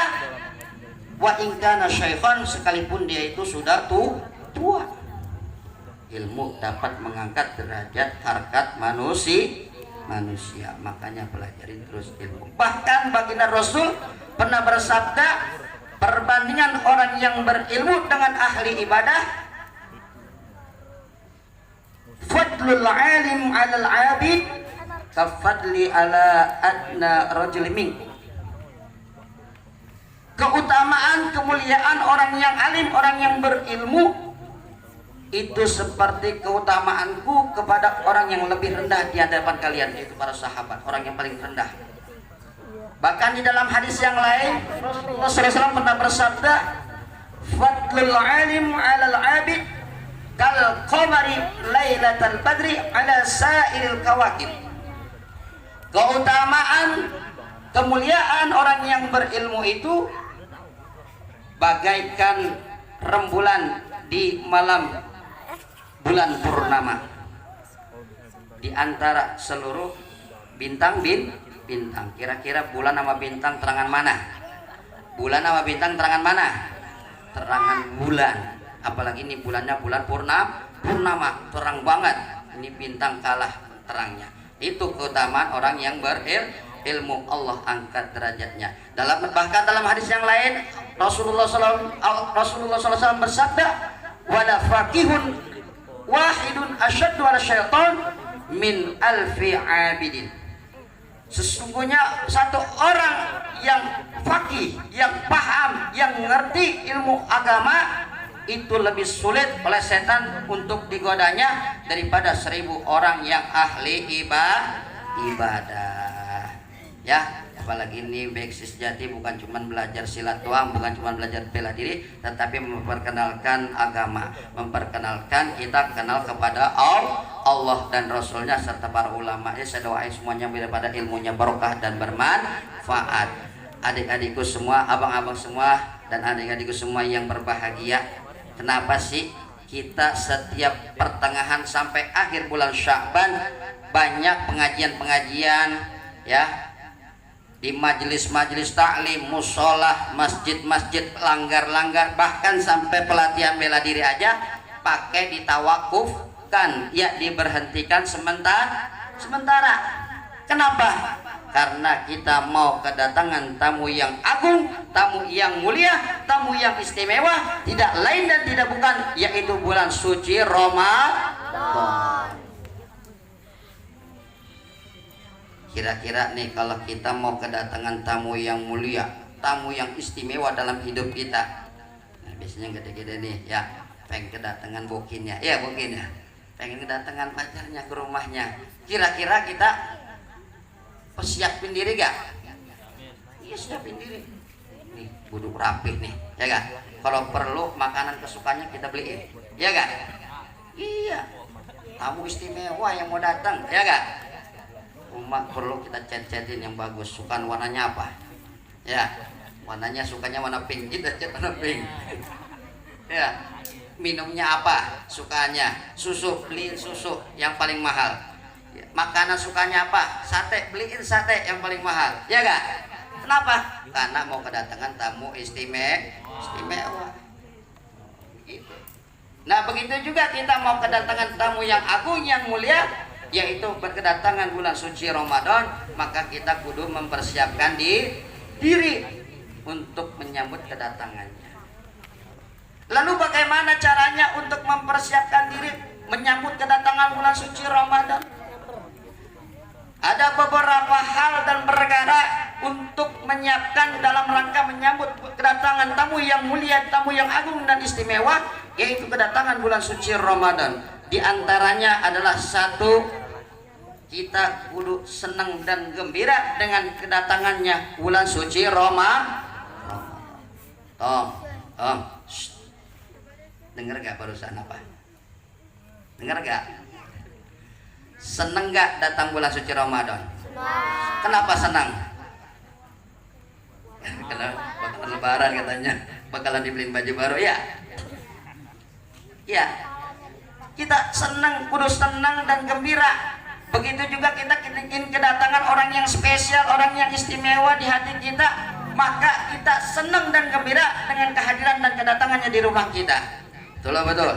Wa in kana syaikhan, sekalipun dia itu sudah tua. Ilmu dapat mengangkat derajat harkat manusia. Makanya pelajari terus ilmu. Bahkan baginda Rasul pernah bersabda, perbandingan orang yang berilmu dengan ahli ibadah, fadlul alim 'alal 'abid kafadli ala adna rajul min. Keutamaan, kemuliaan orang yang alim, orang yang berilmu itu seperti keutamaanku kepada orang yang lebih rendah di hadapan kalian, yaitu para sahabat, orang yang paling rendah. Bahkan di dalam hadis yang lain Rasulullah SAW pernah bersabda, fadlul alim 'alal 'abid kal qamari lailatal badri 'ala sa'iril kawakib. Keutamaan, kemuliaan orang yang berilmu itu bagaikan rembulan di malam bulan purnama di antara seluruh bintang. Kira-kira bulan sama bintang terangan mana? Bulan sama bintang terangan mana? Terangan bulan. Apalagi ini bulannya bulan purnama, terang banget. Ini bintang kalah terangnya. Itu keutamaan orang yang berilmu. Allah angkat derajatnya. Bahkan dalam hadis yang lain Rasulullah SAW bersabda, wala faqihun wahidun asyaddu ala syaitan min alfi abidin. Sesungguhnya satu orang yang faqih, yang paham, yang mengerti ilmu agama itu lebih sulit oleh setan untuk digodanya daripada 1000 orang yang ahli ibadah. Ya, apalagi ini Beksi Sejati bukan cuma belajar silat doang, bukan cuma belajar bela diri, tetapi memperkenalkan agama, memperkenalkan kita kenal kepada Allah dan Rasulnya serta para ulama. Ya, saya doain semuanya daripada ilmunya barokah dan bermanfaat. Adik-adikku semua, abang-abang semua, dan adik-adikku semua yang berbahagia. Kenapa sih kita setiap pertengahan sampai akhir bulan Sya'ban banyak pengajian-pengajian ya, di majelis-majelis taklim, musolah, masjid-masjid langgar-langgar, bahkan sampai pelatihan bela diri aja pakai ditawakufkan, ya diberhentikan sementara. Kenapa? Karena kita mau kedatangan tamu yang agung, tamu yang mulia, tamu yang istimewa, tidak lain dan tidak bukan yaitu bulan suci Ramadan. Kira-kira nih kalau kita mau kedatangan tamu yang mulia, tamu yang istimewa dalam hidup kita, nah, biasanya gede-gede nih ya, pengen kedatangan bokinnya, ya bokinnya, pengen kedatangan pacarnya ke rumahnya. Kira-kira kita persiapin diri gak? Iya, siapin diri. Nih, buduk rapih nih, ya gak? Kalau perlu makanan kesukaannya kita beliin, ya gak? Iya, tamu istimewa yang mau datang, ya gak? Rumah perlu kita cat-catin yang bagus. Sukaan warnanya apa? Ya, warnanya sukanya warna pink, kita cat warna pink. Ya, minumnya apa? Sukanya susu, beliin susu yang paling mahal. Makanan sukanya apa? Sate, beliin sate yang paling mahal. Ya gak? Kenapa? Karena mau kedatangan tamu istimewa. Gitu. Nah, begitu juga kita mau kedatangan tamu yang agung, yang mulia, yaitu berkedatangan bulan suci Ramadan, maka kita kudu mempersiapkan diri untuk menyambut kedatangannya. Lalu bagaimana caranya untuk mempersiapkan diri menyambut kedatangan bulan suci Ramadan? Ada beberapa hal dan perkara untuk menyiapkan dalam rangka menyambut kedatangan tamu yang mulia, tamu yang agung dan istimewa, yaitu kedatangan bulan suci Ramadan. Di antaranya adalah satu, kita kudu senang dan gembira dengan kedatangannya bulan suci Ramadan. Dengar gak barusan apa? Dengar gak? Seneng gak datang bulan suci Ramadan? Kenapa senang? Karena bakalan lebaran katanya, bakalan dibeliin baju baru ya. Ya, kita senang, kudu senang dan gembira. Begitu juga kita ingin kedatangan orang yang spesial, orang yang istimewa di hati kita, maka kita senang dan gembira dengan kehadiran dan kedatangannya di rumah kita. Betul?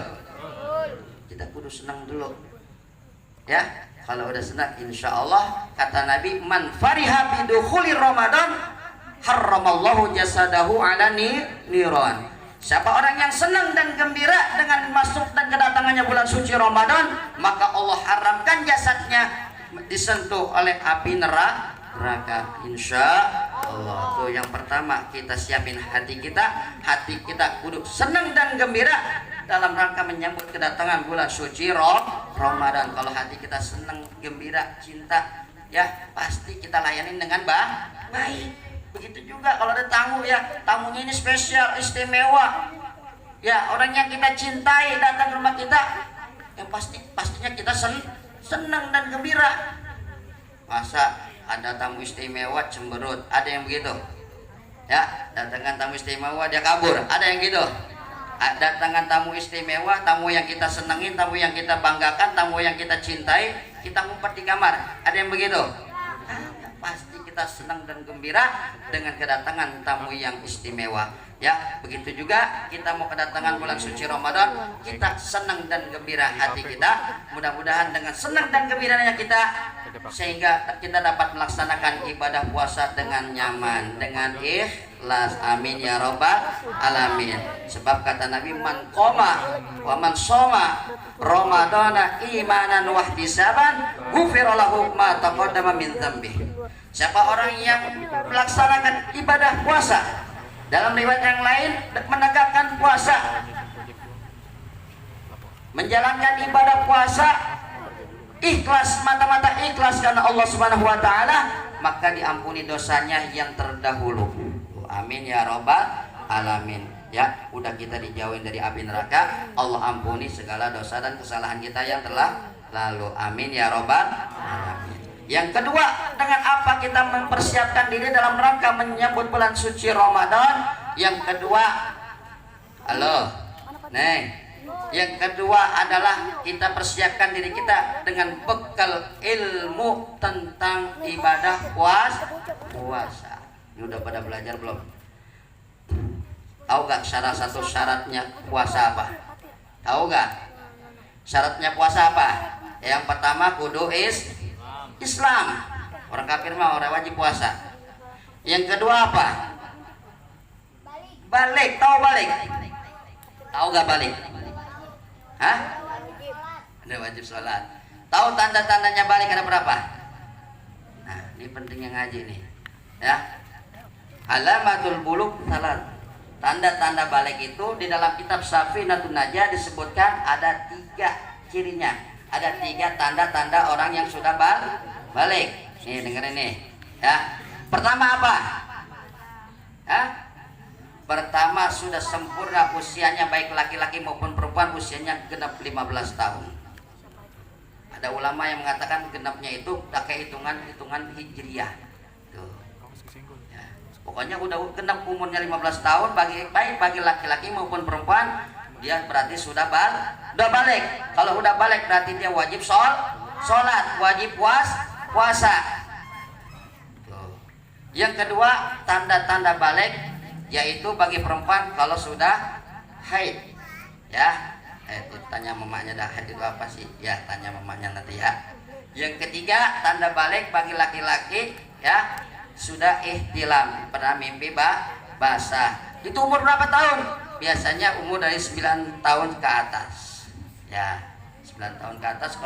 Kita kudu senang dulu. Ya, kalau udah senang, insya Allah kata Nabi, man fariha bidukhuli Ramadan harramallahu jasadahu ala niran. Siapa orang yang senang dan gembira dengan masuk dan kedatangannya bulan suci Ramadan, maka Allah haramkan jasadnya disentuh oleh api neraka. Insya Allah. Tuh yang pertama, kita siapin hati kita kudu senang dan gembira dalam rangka menyambut kedatangan bulan suci Ramadan. Kalau hati kita senang, gembira, cinta, ya pasti kita layanin dengan baik. Begitu juga kalau ada tamu, ya tamunya ini spesial, istimewa, ya orang yang kita cintai datang ke rumah kita, yang pastinya kita senang dan gembira. Masa ada tamu istimewa cemberut? Ada yang begitu? Ya, datangkan tamu istimewa dia kabur, ada yang gitu? Datangan tamu istimewa, tamu yang kita senengin, tamu yang kita banggakan, tamu yang kita cintai, kita ngumpet di kamar. Ada yang begitu? Pasti kita senang dan gembira dengan kedatangan tamu yang istimewa. Ya, begitu juga kita mau kedatangan bulan suci Ramadan, kita senang dan gembira hati kita. Mudah-mudahan dengan senang dan gembiranya kita, sehingga kita dapat melaksanakan ibadah puasa dengan nyaman, dengan ikhlas. Amin ya rabbal alamin. Sebab kata Nabi, man qoma wa man shoma ramadana imanan wa ihtisaban ghufira lahu ma taqaddama min dzambi. Siapa orang yang melaksanakan ibadah puasa, dalam riwayat yang lain menegakkan puasa, menjalankan ibadah puasa ikhlas, mata-mata ikhlas karena Allah Subhanahu wa taala, maka diampuni dosanya yang terdahulu. Amin ya rabbal alamin. Ya, udah kita dijauhin dari api neraka, Allah ampuni segala dosa dan kesalahan kita yang telah lalu. Amin ya rabbal alamin. Yang kedua, dengan apa kita mempersiapkan diri dalam rangka menyambut bulan suci Ramadan? Yang kedua, halo, Neng. Yang kedua adalah kita persiapkan diri kita dengan bekal ilmu tentang ibadah puasa. Ini udah pada belajar belum? Tahu gak salah satu syaratnya puasa apa? Tahu gak? Syaratnya puasa apa? Yang pertama kudu Islam. Orang kafir mah orang wajib puasa. Yang kedua apa? Balik. Tahu balik? Tahu gak balik? Hah? Ada wajib sholat. Tahu tanda-tandanya balik ada berapa? Nah, ini pentingnya ngaji nih. Ya. Alamatul buluk salat. Tanda-tanda balik itu di dalam kitab Safinatun Najah disebutkan ada 3 cirinya. Ada 3 tanda-tanda orang yang sudah balik. Nih dengerin nih. Ya. Pertama apa? Ya. Pertama sudah sempurna usianya, baik laki-laki maupun perempuan, usianya genap 15 tahun. Ada ulama yang mengatakan genapnya itu pakai hitungan hijriyah. Tuh. Ya. Pokoknya udah genap umurnya 15 tahun, baik bagi laki-laki maupun perempuan, dia berarti sudah balik. Kalau udah balik berarti dia wajib sholat, wajib puasa. Tuh. Yang kedua, tanda-tanda balik yaitu bagi perempuan kalau sudah haid. Ya, tanya mamanya dah, haid itu apa sih? Ya, tanya mamanya nanti ya. Yang ketiga, tanda balik bagi laki-laki ya, sudah ihtilam, pernah mimpi basah. Itu umur berapa tahun? Biasanya umur dari 9 tahun ke atas. Ya, 9 tahun ke atas.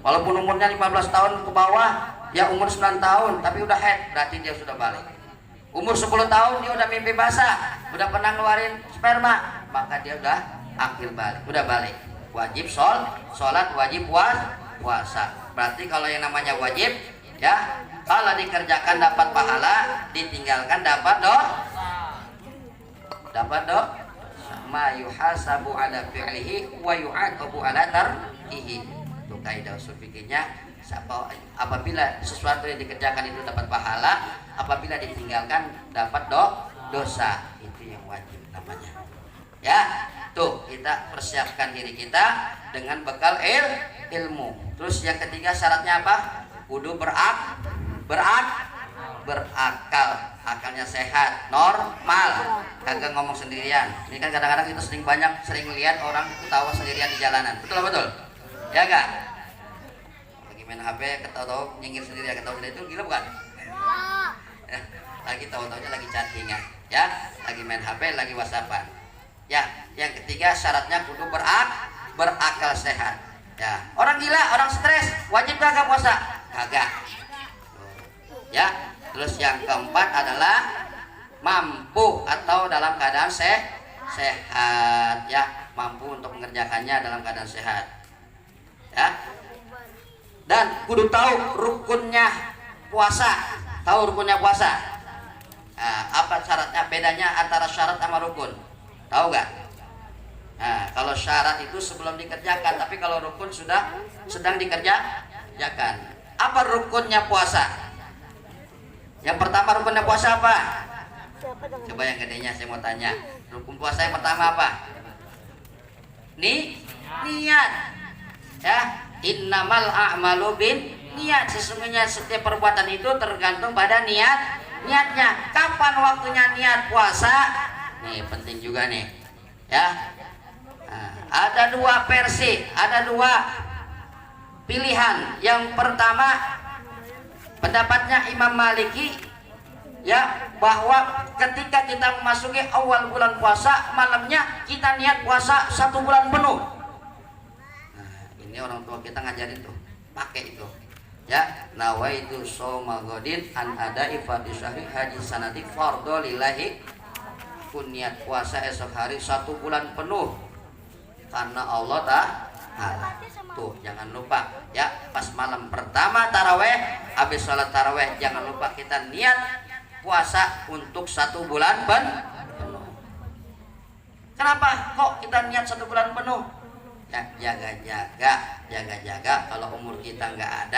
Walaupun umurnya 15 tahun ke bawah, ya umur 9 tahun tapi udah haid, berarti dia sudah balik. Umur 10 tahun dia udah mimpi basah, udah pernah ngeluarin sperma, maka dia udah akil balik, udah balik. Wajib sholat, wajib puasa. Berarti kalau yang namanya wajib, ya, kalau dikerjakan dapat pahala, ditinggalkan dapat ma yuhasabu ala fi'lihi wa yu'aqabu ala tarkihi. Itu kaidah usul fikihnya. Apabila sesuatu yang dikerjakan itu dapat pahala, apabila ditinggalkan dapat dosa. Itu yang wajib namanya. Ya, tuh kita persiapkan diri kita dengan bekal ilmu. Terus yang ketiga syaratnya apa? Kudu berakal, akalnya sehat, normal, kagak ngomong sendirian. Ini kan kadang-kadang kita sering lihat orang ketawa sendirian di jalanan. Betul? Ya enggak? Main HP ketawa-tawa nyengir sendiri, ketawa sendiri, itu gila bukan? Lagi tahu-tahunya lagi chatting ya, lagi main HP, lagi WhatsAppan. Ya, yang ketiga syaratnya kudu berakal sehat. Ya, orang gila, orang stres, wajib kagak puasa? Kagak. Ya, terus yang keempat adalah mampu atau dalam keadaan sehat. Ya, mampu untuk mengerjakannya dalam keadaan sehat. Ya. Dan kudu tahu rukunnya puasa. Tahu rukunnya puasa? Nah, apa syaratnya? Bedanya antara syarat sama rukun, tahu gak? Nah, kalau syarat itu sebelum dikerjakan, tapi kalau rukun sudah sedang dikerjakan. Apa rukunnya puasa? Yang pertama rukunnya puasa apa? Coba yang gedenya saya mau tanya. Rukun puasa yang pertama apa? niat. Ya, innamal a'malu bin niat. Sesungguhnya setiap perbuatan itu tergantung pada niatnya. Kapan waktunya niat puasa? Nih penting juga nih. Ya. Nah, ada dua versi, ada dua pilihan. Yang pertama pendapatnya Imam Maliki, ya, bahwa ketika kita memasuki awal bulan puasa, malamnya kita niat puasa 1 bulan penuh. Nah, ini orang tua kita ngajarin tuh, pakai itu. Ya, nawaitu shauma ghadin an ada'i fardhi syahri haji sanati fardhu lillahi. Kun niat puasa esok hari 1 bulan penuh karena Allah Ta'ala. Tuh, jangan lupa ya, pas malam pertama taraweh, habis sholat taraweh jangan lupa kita niat puasa untuk 1 bulan penuh. Kenapa kok kita niat 1 bulan penuh? Ya, jaga-jaga. Kalau umur kita nggak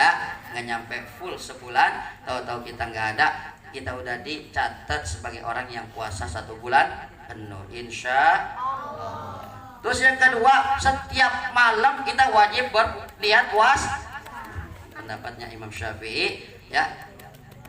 nyampe full sebulan, tahu-tahu kita nggak ada, kita udah dicatat sebagai orang yang puasa 1 bulan penuh, insya Allah. Terus yang kedua, setiap malam kita wajib berniat puasa. Pendapatnya Imam Syafi'i, ya,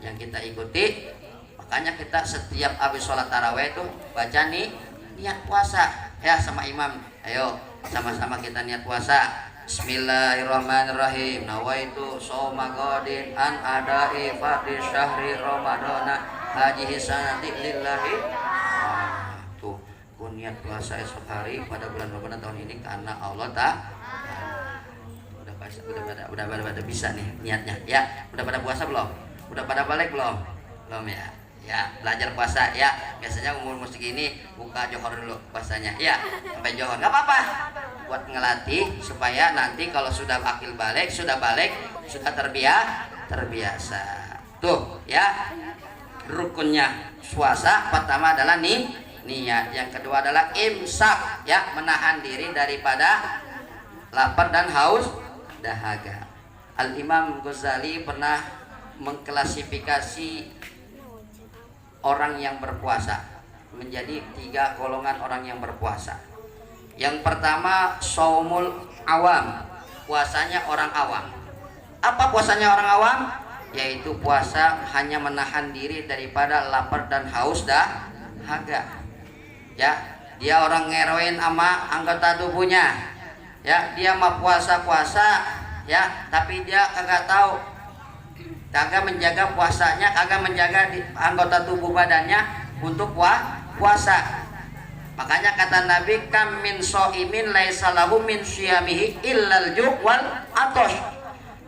yang kita ikuti. Makanya kita setiap habis sholat taraweh itu baca nih niat puasa ya sama imam. Ayo sama-sama kita niat puasa. Bismillahirrahmanirrahim. Nawaitu shauma ghadin an ada'i fardhi syahri ramadhana haji sanati lillahi. Tuh, ku niat puasa esok hari pada bulan Ramadan tahun ini karena Allah udah pada bisa nih niatnya ya. Udah pada puasa belum? Udah pada balik belum? Belum ya. Ya, belajar puasa ya. Biasanya umur segini buka johor dulu puasanya. Ya, sampai johor. Enggak apa-apa. Buat ngelatih supaya nanti kalau sudah balik, sudah terbiasa. Tuh, ya. Rukunnya puasa pertama adalah niat. Yang kedua adalah imsak, ya, menahan diri daripada lapar dan haus dahaga. Al-Imam Ghazali pernah mengklasifikasi orang yang berpuasa menjadi 3 golongan orang yang berpuasa. Yang pertama, shaumul awam, puasanya orang awam. Apa puasanya orang awam? Yaitu puasa hanya menahan diri daripada lapar dan haus dahaga. Ya, dia orang ngeroin sama anggota tubuhnya. Ya, dia mah puasa ya, tapi dia kagak tahu, kagak menjaga puasanya, kagak menjaga anggota tubuh badannya untuk puasa. Makanya kata Nabi, kam min shaimin laisa lahu min syiyamihi illal ju' wal atash.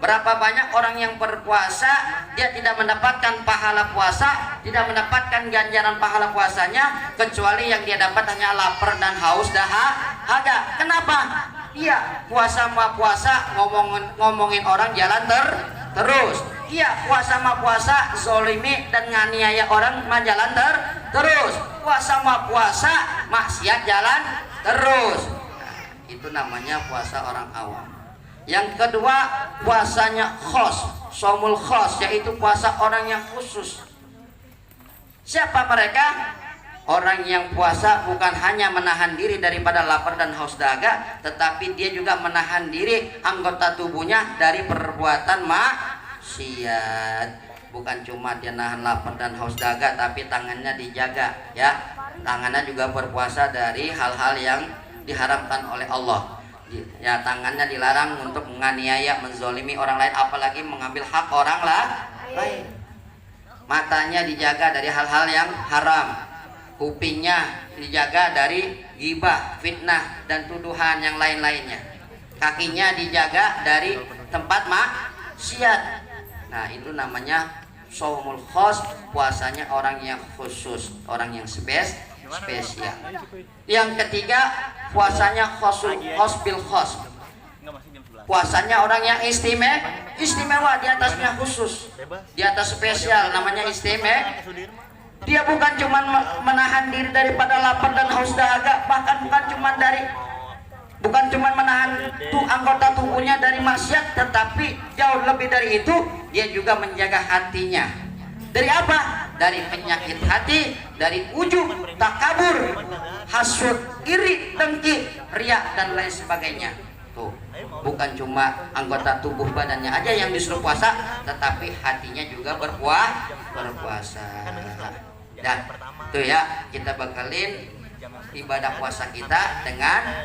Berapa banyak orang yang berpuasa, dia tidak mendapatkan pahala puasa, tidak mendapatkan ganjaran pahala puasanya, kecuali yang dia dapat hanya lapar dan haus dahaga. Kenapa? Iya, puasa mah puasa, ngomongin orang jalan terus. Iya, puasa mah puasa, zolimi dan nganiaya orang mah jalan terus. Puasa mah puasa, maksiat jalan terus. Nah, itu namanya puasa orang awam. Yang kedua, puasanya khos, shaumul khos, yaitu puasa orang yang khusus. Siapa mereka? Orang yang puasa bukan hanya menahan diri daripada lapar dan haus dahaga, tetapi dia juga menahan diri anggota tubuhnya dari perbuatan maksiat. Bukan cuma dia nahan lapar dan haus dahaga, tapi tangannya dijaga, ya. Tangannya juga berpuasa dari hal-hal yang diharamkan oleh Allah. Ya, tangannya dilarang untuk menganiaya, menzolimi orang lain, apalagi mengambil hak orang lain. Matanya dijaga dari hal-hal yang haram. Kupingnya dijaga dari ghibah, fitnah, dan tuduhan yang lain-lainnya. Kakinya dijaga dari tempat maksiat. Nah, itu namanya shaumul khos, puasanya orang yang khusus, orang yang spesial. Yang ketiga, puasanya khos bil khos, puasanya orang yang istimewa, di atasnya khusus, di atas spesial, namanya istimewa. Dia bukan cuma menahan diri daripada lapar dan haus dahaga, bahkan bukan cuma menahan anggota tubuhnya dari maksiat, tetapi jauh lebih dari itu, dia juga menjaga hatinya. Dari apa? dari penyakit hati, dari ujub, takabur, hasud, iri, dengki, riya dan lain sebagainya. Tuh, bukan cuma anggota tubuh badannya aja yang disuruh puasa, tetapi hatinya juga berpuasa. Dan tuh ya, kita bekalin ibadah puasa kita dengan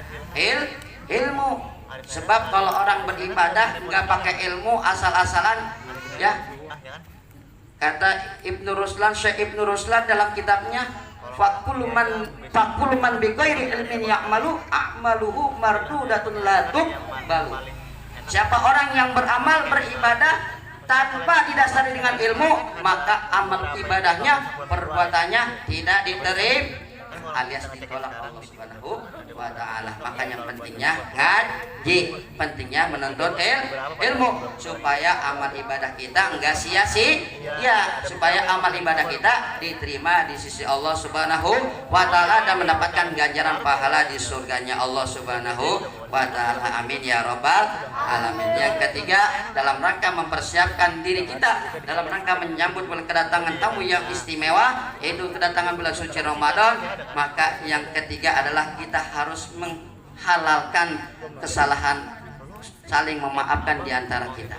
ilmu. Sebab kalau orang beribadah nggak pakai ilmu, asal-asalan, ya, kata Ibnu Ruslan, Syekh Ibnu Ruslan dalam kitabnya, fakul man bighairi ilmin ya'malu a'maluhu mardudatun la tuqbalu. Siapa orang yang beramal, beribadah tanpa didasari dengan ilmu, maka amal ibadahnya, perbuatannya tidak diterima, alias ditolak Allah Subhanahu wa ta'ala. Makanya pentingnya ngaji, pentingnya menuntut ilmu supaya amal ibadah kita enggak sia-sia, supaya amal ibadah kita diterima di sisi Allah Subhanahu wa ta'ala dan mendapatkan ganjaran pahala di surganya Allah Subhanahu wa ta'ala. Amin ya rabbal alamin. Yang ketiga, dalam rangka mempersiapkan diri kita dalam rangka menyambut kedatangan tamu yang istimewa, yaitu kedatangan bulan suci Ramadan, maka yang ketiga adalah kita harus menghalalkan kesalahan, saling memaafkan di antara kita.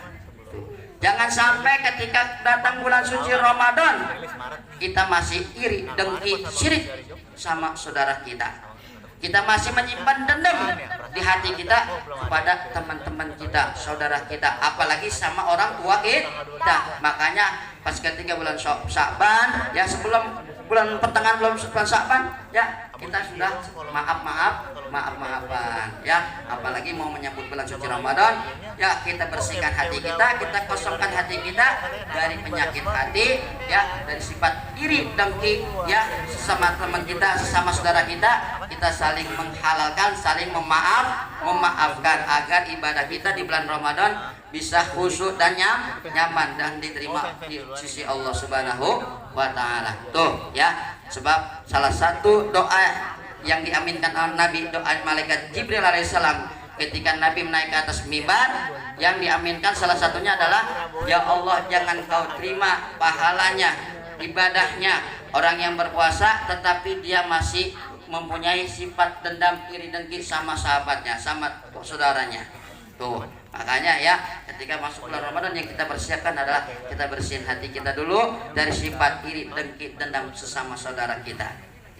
Jangan sampai ketika datang bulan suci Ramadan kita masih iri, dengki, syirik sama saudara kita. Kita masih menyimpan dendam di hati kita kepada teman-teman kita, saudara kita, apalagi sama orang tua kita. Makanya pas ketika bulan Sya'ban, ya sebelum bulan pertengahan belum bulan Sya'ban, ya kita sudah maaf-maafan, ya. Apalagi mau menyambut bulan suci Ramadan, ya kita bersihkan hati kita kosongkan hati kita dari penyakit hati, ya, dari sifat iri, dengki, ya, sesama teman kita, sesama saudara kita saling menghalalkan, saling memaafkan agar ibadah kita di bulan Ramadan bisa khusyuk dan nyaman dan diterima di sisi Allah Subhanahu wa ta'ala. Tuh ya, sebab salah satu doa yang diaminkan oleh Nabi, doa malaikat Jibril alaihissalam ketika Nabi naik ke atas mimbar, yang diaminkan salah satunya adalah, ya Allah, jangan kau terima pahalanya, ibadahnya orang yang berpuasa tetapi dia masih mempunyai sifat dendam, iri, dengki sama sahabatnya, sama saudaranya. Tuh, makanya ya, ketika masuk bulan Ramadan yang kita persiapkan adalah kita bersihin hati kita dulu dari sifat iri, dengki, dendam sesama saudara kita.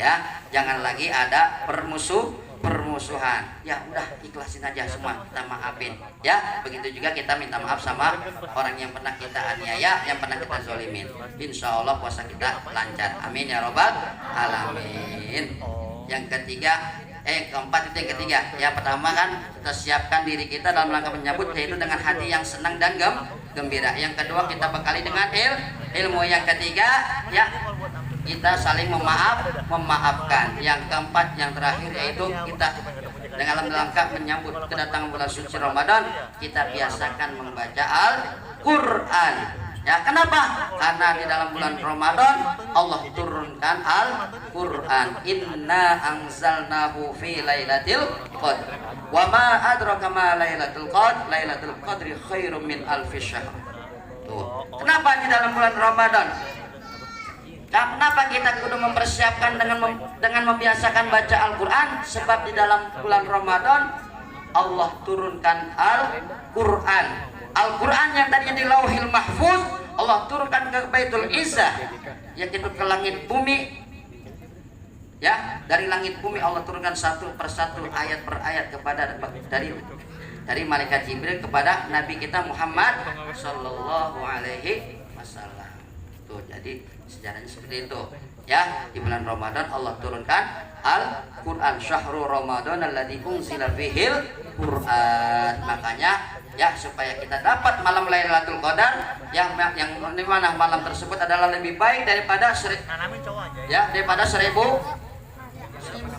Ya, jangan lagi ada permusuhan. Ya udah, ikhlasin aja semua, kita maafin. Ya, begitu juga kita minta maaf sama orang yang pernah kita aniaya, yang pernah kita zolimin. Insya Allah puasa kita lancar. Amin ya robbal alamin. Yang ketiga, keempat itu yang ketiga. Yang pertama kan kita siapkan diri kita dalam rangka menyambut, yaitu dengan hati yang senang dan gembira. Yang kedua, kita bekali dengan ilmu. Yang ketiga, ya, kita saling memaafkan. Yang keempat, yang terakhir, yaitu kita dengan rangka menyambut kedatangan bulan suci Ramadan, kita biasakan membaca Al-Quran. Ya, kenapa? Karena di dalam bulan Ramadan Allah turunkan Al-Quran. Inna anzalnahu fi lailatul qadr. Wa ma adraka ma lailatul qadr. Lailatul qadri khairum min alfi syahr. Tuh. Kenapa di dalam bulan Ramadan? Nah, kenapa kita kudu mempersiapkan dengan membiasakan baca Al-Quran? Sebab di dalam bulan Ramadan Allah turunkan Al-Quran. Al-Quran yang tadinya di Lauhil Mahfuz Allah turunkan ke Baitul Izzah, yaitu ke langit bumi. Ya, dari langit bumi Allah turunkan satu persatu, ayat per ayat kepada dari malaikat Jibril kepada Nabi kita Muhammad Sallallahu Alaihi Wasallam. Tuh, jadi sejarahnya seperti itu. Ya, di bulan Ramadan Allah turunkan Al-Quran. Syahrul Ramadan alladzi unzila fihil Quran. Makanya ya, supaya kita dapat malam Lailatul Qadar yang di mana malam tersebut adalah lebih baik daripada daripada seribu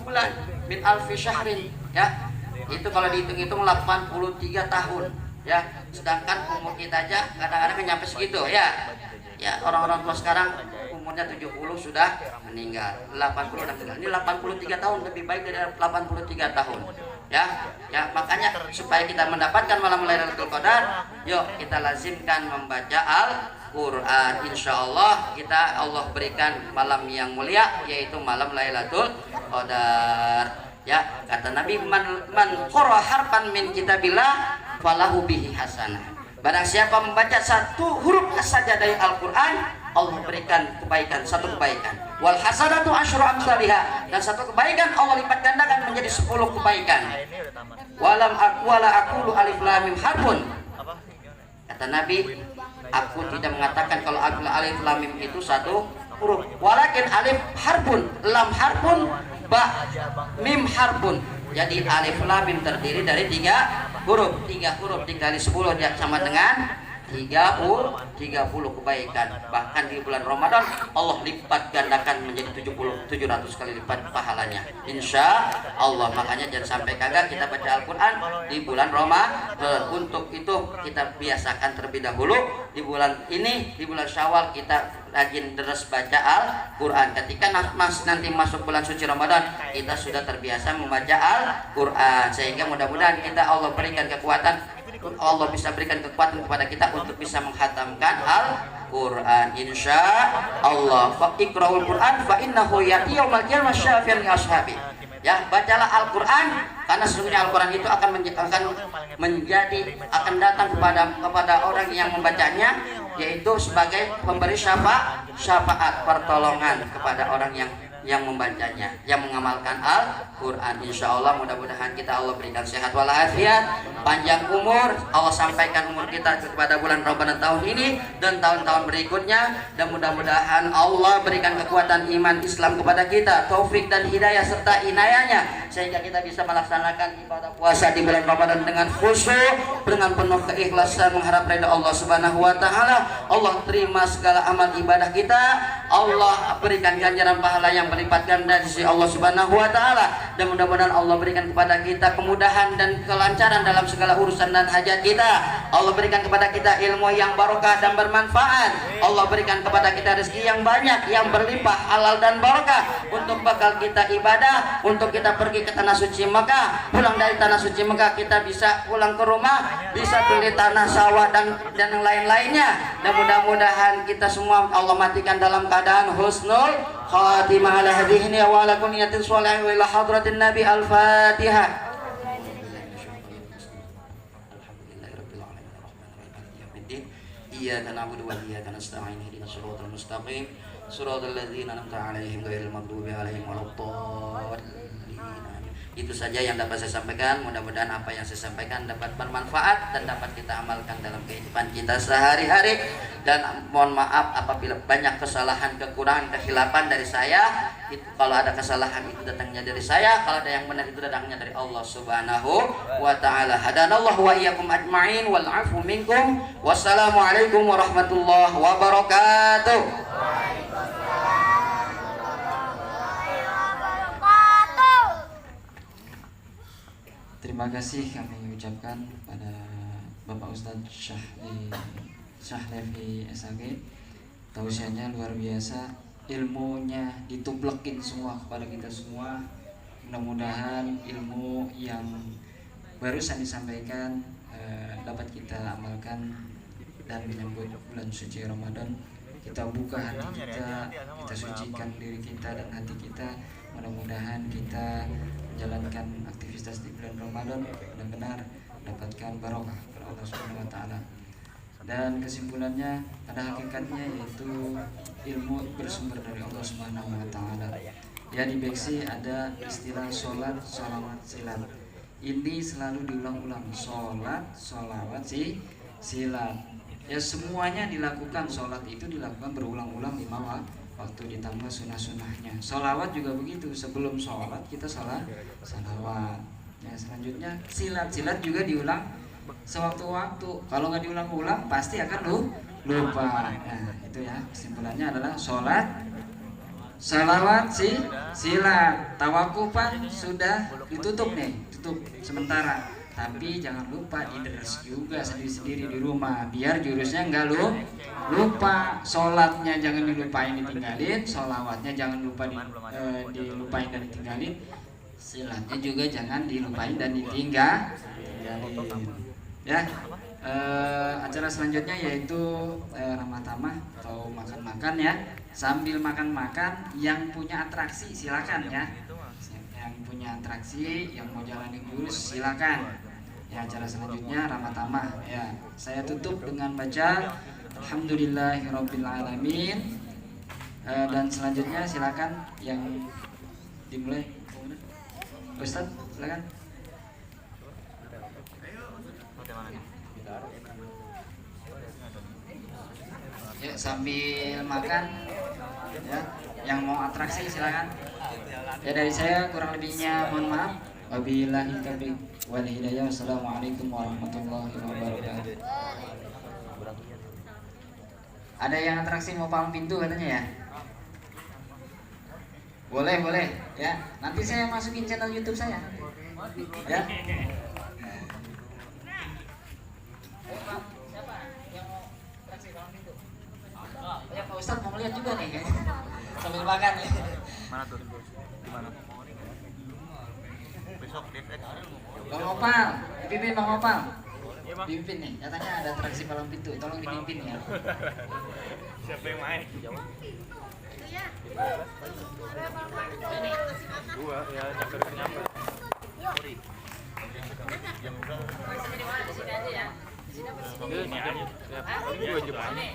bulan min alfi syahrin. Ya, itu kalau dihitung-hitung 83 tahun. Ya, sedangkan umur kita aja kadang-kadang nyampe segitu. Ya, orang-orang tua sekarang umurnya 70 sudah meninggal, 80 sudah meninggal. Ini 83 tahun, lebih baik dari 83 tahun. Ya, makanya supaya kita mendapatkan malam Lailatul Qadar, yuk kita lazimkan membaca Quran. Insya Allah kita Allah berikan malam yang mulia, yaitu malam Lailatul Qadar. Ya, kata Nabi, man qara harfan min kitabillah falahu bihi hasanah. Barang siapa membaca satu huruf saja dari Al-Quran, Allah berikan kebaikan, satu kebaikan. Wal hasanatu asyru amsalihha, dan satu kebaikan Allah lipat gandakan menjadi 10 kebaikan. Wala aqulu alif lam mim harfun. Kata Nabi, aku tidak mengatakan kalau alif lam mim itu satu huruf. Walakin alif harfun, lam harfun, ba mim harfun. Jadi alif lam mim terdiri dari 3 huruf. 3 huruf dikali 10 dia sama dengan 30 kebaikan. Bahkan di bulan Ramadan Allah lipat gandakan menjadi 700 kali lipat pahalanya, insya Allah. Makanya jangan sampai kagak kita baca Al-Quran di bulan Ramadan. Untuk itu kita biasakan terlebih dahulu di bulan ini, di bulan Syawal kita rajin terus baca Al-Quran. Ketika nanti masuk bulan suci Ramadan, kita sudah terbiasa membaca Al-Quran, sehingga mudah-mudahan kita Allah berikan kekuatan, Allah bisa berikan kekuatan kepada kita untuk bisa menghatamkan Al-Quran, insya Allah. Iqra'ul Quran fa innahu ya'ti yaumal qiyamah syafi'an li ashabi. Ya, bacalah Al-Quran, karena sesungguhnya Al-Quran itu akan datang kepada orang yang membacanya, yaitu sebagai pemberi syafaat pertolongan kepada orang yang membacanya, yang mengamalkan Al-Quran. Insya Allah mudah-mudahan kita Allah berikan sehat walafiat, panjang umur, Allah sampaikan umur kita kepada bulan Ramadan tahun ini dan tahun-tahun berikutnya, dan mudah-mudahan Allah berikan kekuatan iman Islam kepada kita, taufik dan hidayah serta inayahnya, sehingga kita bisa melaksanakan ibadah puasa di bulan Ramadan dengan khusyuk, dengan penuh keikhlasan, mengharap ridha Allah Subhanahu wa taala. Allah terima segala amal ibadah kita, Allah berikan ganjaran pahala yang berlipat ganda di sisi Allah Subhanahu wa taala, dan mudah-mudahan Allah berikan kepada kita kemudahan dan kelancaran dalam segala urusan dan hajat kita. Allah berikan kepada kita ilmu yang barokah dan bermanfaat. Allah berikan kepada kita rezeki yang banyak, yang berlimpah, halal dan barokah, untuk bakal kita ibadah, untuk kita pergi ke tanah suci Mekah. Pulang dari tanah suci Mekah kita bisa pulang ke rumah, bisa beli tanah, sawah dan yang lain-lainnya. Dan mudah-mudahan kita semua Allah matikan dalam keadaan husnul khatimah ala hadhihi wa ala kulli niyatin shalihah wa ila hadratin nabi. Al-Fatihah. Iyyaka na'budu wa iyyaka nasta'in ihdinas siratal mustaqim siratal ladzina an'amta 'alaihim ghairil maghdubi 'alaihim waladdallin. Itu saja yang dapat saya sampaikan. Mudah-mudahan apa yang saya sampaikan dapat bermanfaat dan dapat kita amalkan dalam kehidupan kita sehari-hari. Dan mohon maaf apabila banyak kesalahan, kekurangan, kehilapan dari saya. Kalau ada kesalahan itu datangnya dari saya, kalau ada yang benar itu datangnya dari Allah Subhanahu wa taala. Hadanallahu wa iyyakum ajma'in wal 'afu minkum. Wassalamualaikum warahmatullahi wabarakatuh. Terima kasih kami ucapkan pada Bapak Ustadz Syahlevi SAG. Tausiahnya luar biasa, ilmunya dituplekin semua kepada kita semua. Mudah-mudahan ilmu yang barusan disampaikan dapat kita amalkan dan menyambut bulan suci Ramadan. Kita buka hati kita, kita sucikan diri kita dan hati kita. Mudah-mudahan kita menjalankan aktivitas di bulan Ramadan benar-benar dapatkan barokah dari Allah Subhanahu wa taala. Dan kesimpulannya pada hakikatnya yaitu ilmu bersumber dari Allah Subhanahu wa taala. Ya, di Beksi ada istilah sholat, sholawat, silat. Ini selalu diulang-ulang, sholat, sholawat, silat. Ya, semuanya dilakukan, sholat itu dilakukan berulang-ulang 5 waktu ditambah sunnah-sunnahnya. Sholawat juga begitu, sebelum sholat kita salawat. Ya, selanjutnya silat juga diulang sewaktu-waktu. Kalau nggak diulang-ulang pasti akan lupa. Nah, itu ya, kesimpulannya adalah sholat, salawat, silat. Tawakufan sudah ditutup nih, tutup sementara. Tapi jangan lupa diders juga sendiri-sendiri di rumah, biar jurusnya nggak lupa. Sholatnya jangan dilupain ditinggalin, sholawatnya jangan lupa dilupain dan ditinggalin, silatnya juga jangan dilupain dan ditinggalin. Ya, Acara selanjutnya yaitu ramah tamah atau makan-makan ya. Sambil makan-makan, yang punya atraksi silakan ya. Yang punya atraksi, yang mau jalanin jurus silakan. Ya, acara selanjutnya ramah tamah ya. Saya tutup dengan baca Alhamdulillahirabbil alamin. Dan selanjutnya silakan yang dimulai. Ustaz, silakan. Ya, sambil makan ya, yang mau atraksi silakan. Ya, dari saya kurang lebihnya mohon maaf. Wabillahi taufiq wal hidayah. Wassalamualaikum warahmatullahi wabarakatuh. Ada yang atraksi mau palang pintu katanya ya? Boleh, boleh ya. Nanti saya masukin channel YouTube saya. Ya. Siapa yang mau atraksi palang pintu? Ya, Pak Ustadz mau lihat juga nih sambil makan ya. Mana tuh? Gimana? Besok DPX. Bang Opal, dipimpin Bang Opal. Pimpin nih, katanya ada atraksi palang pintu, tolong dipimpin ya. Siapa yang main? Gua ya nyamper. Ini aja. Gua jam aja.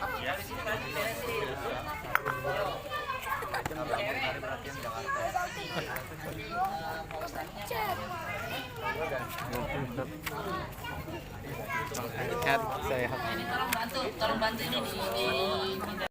Chat saya. Ini tolong bantu ini di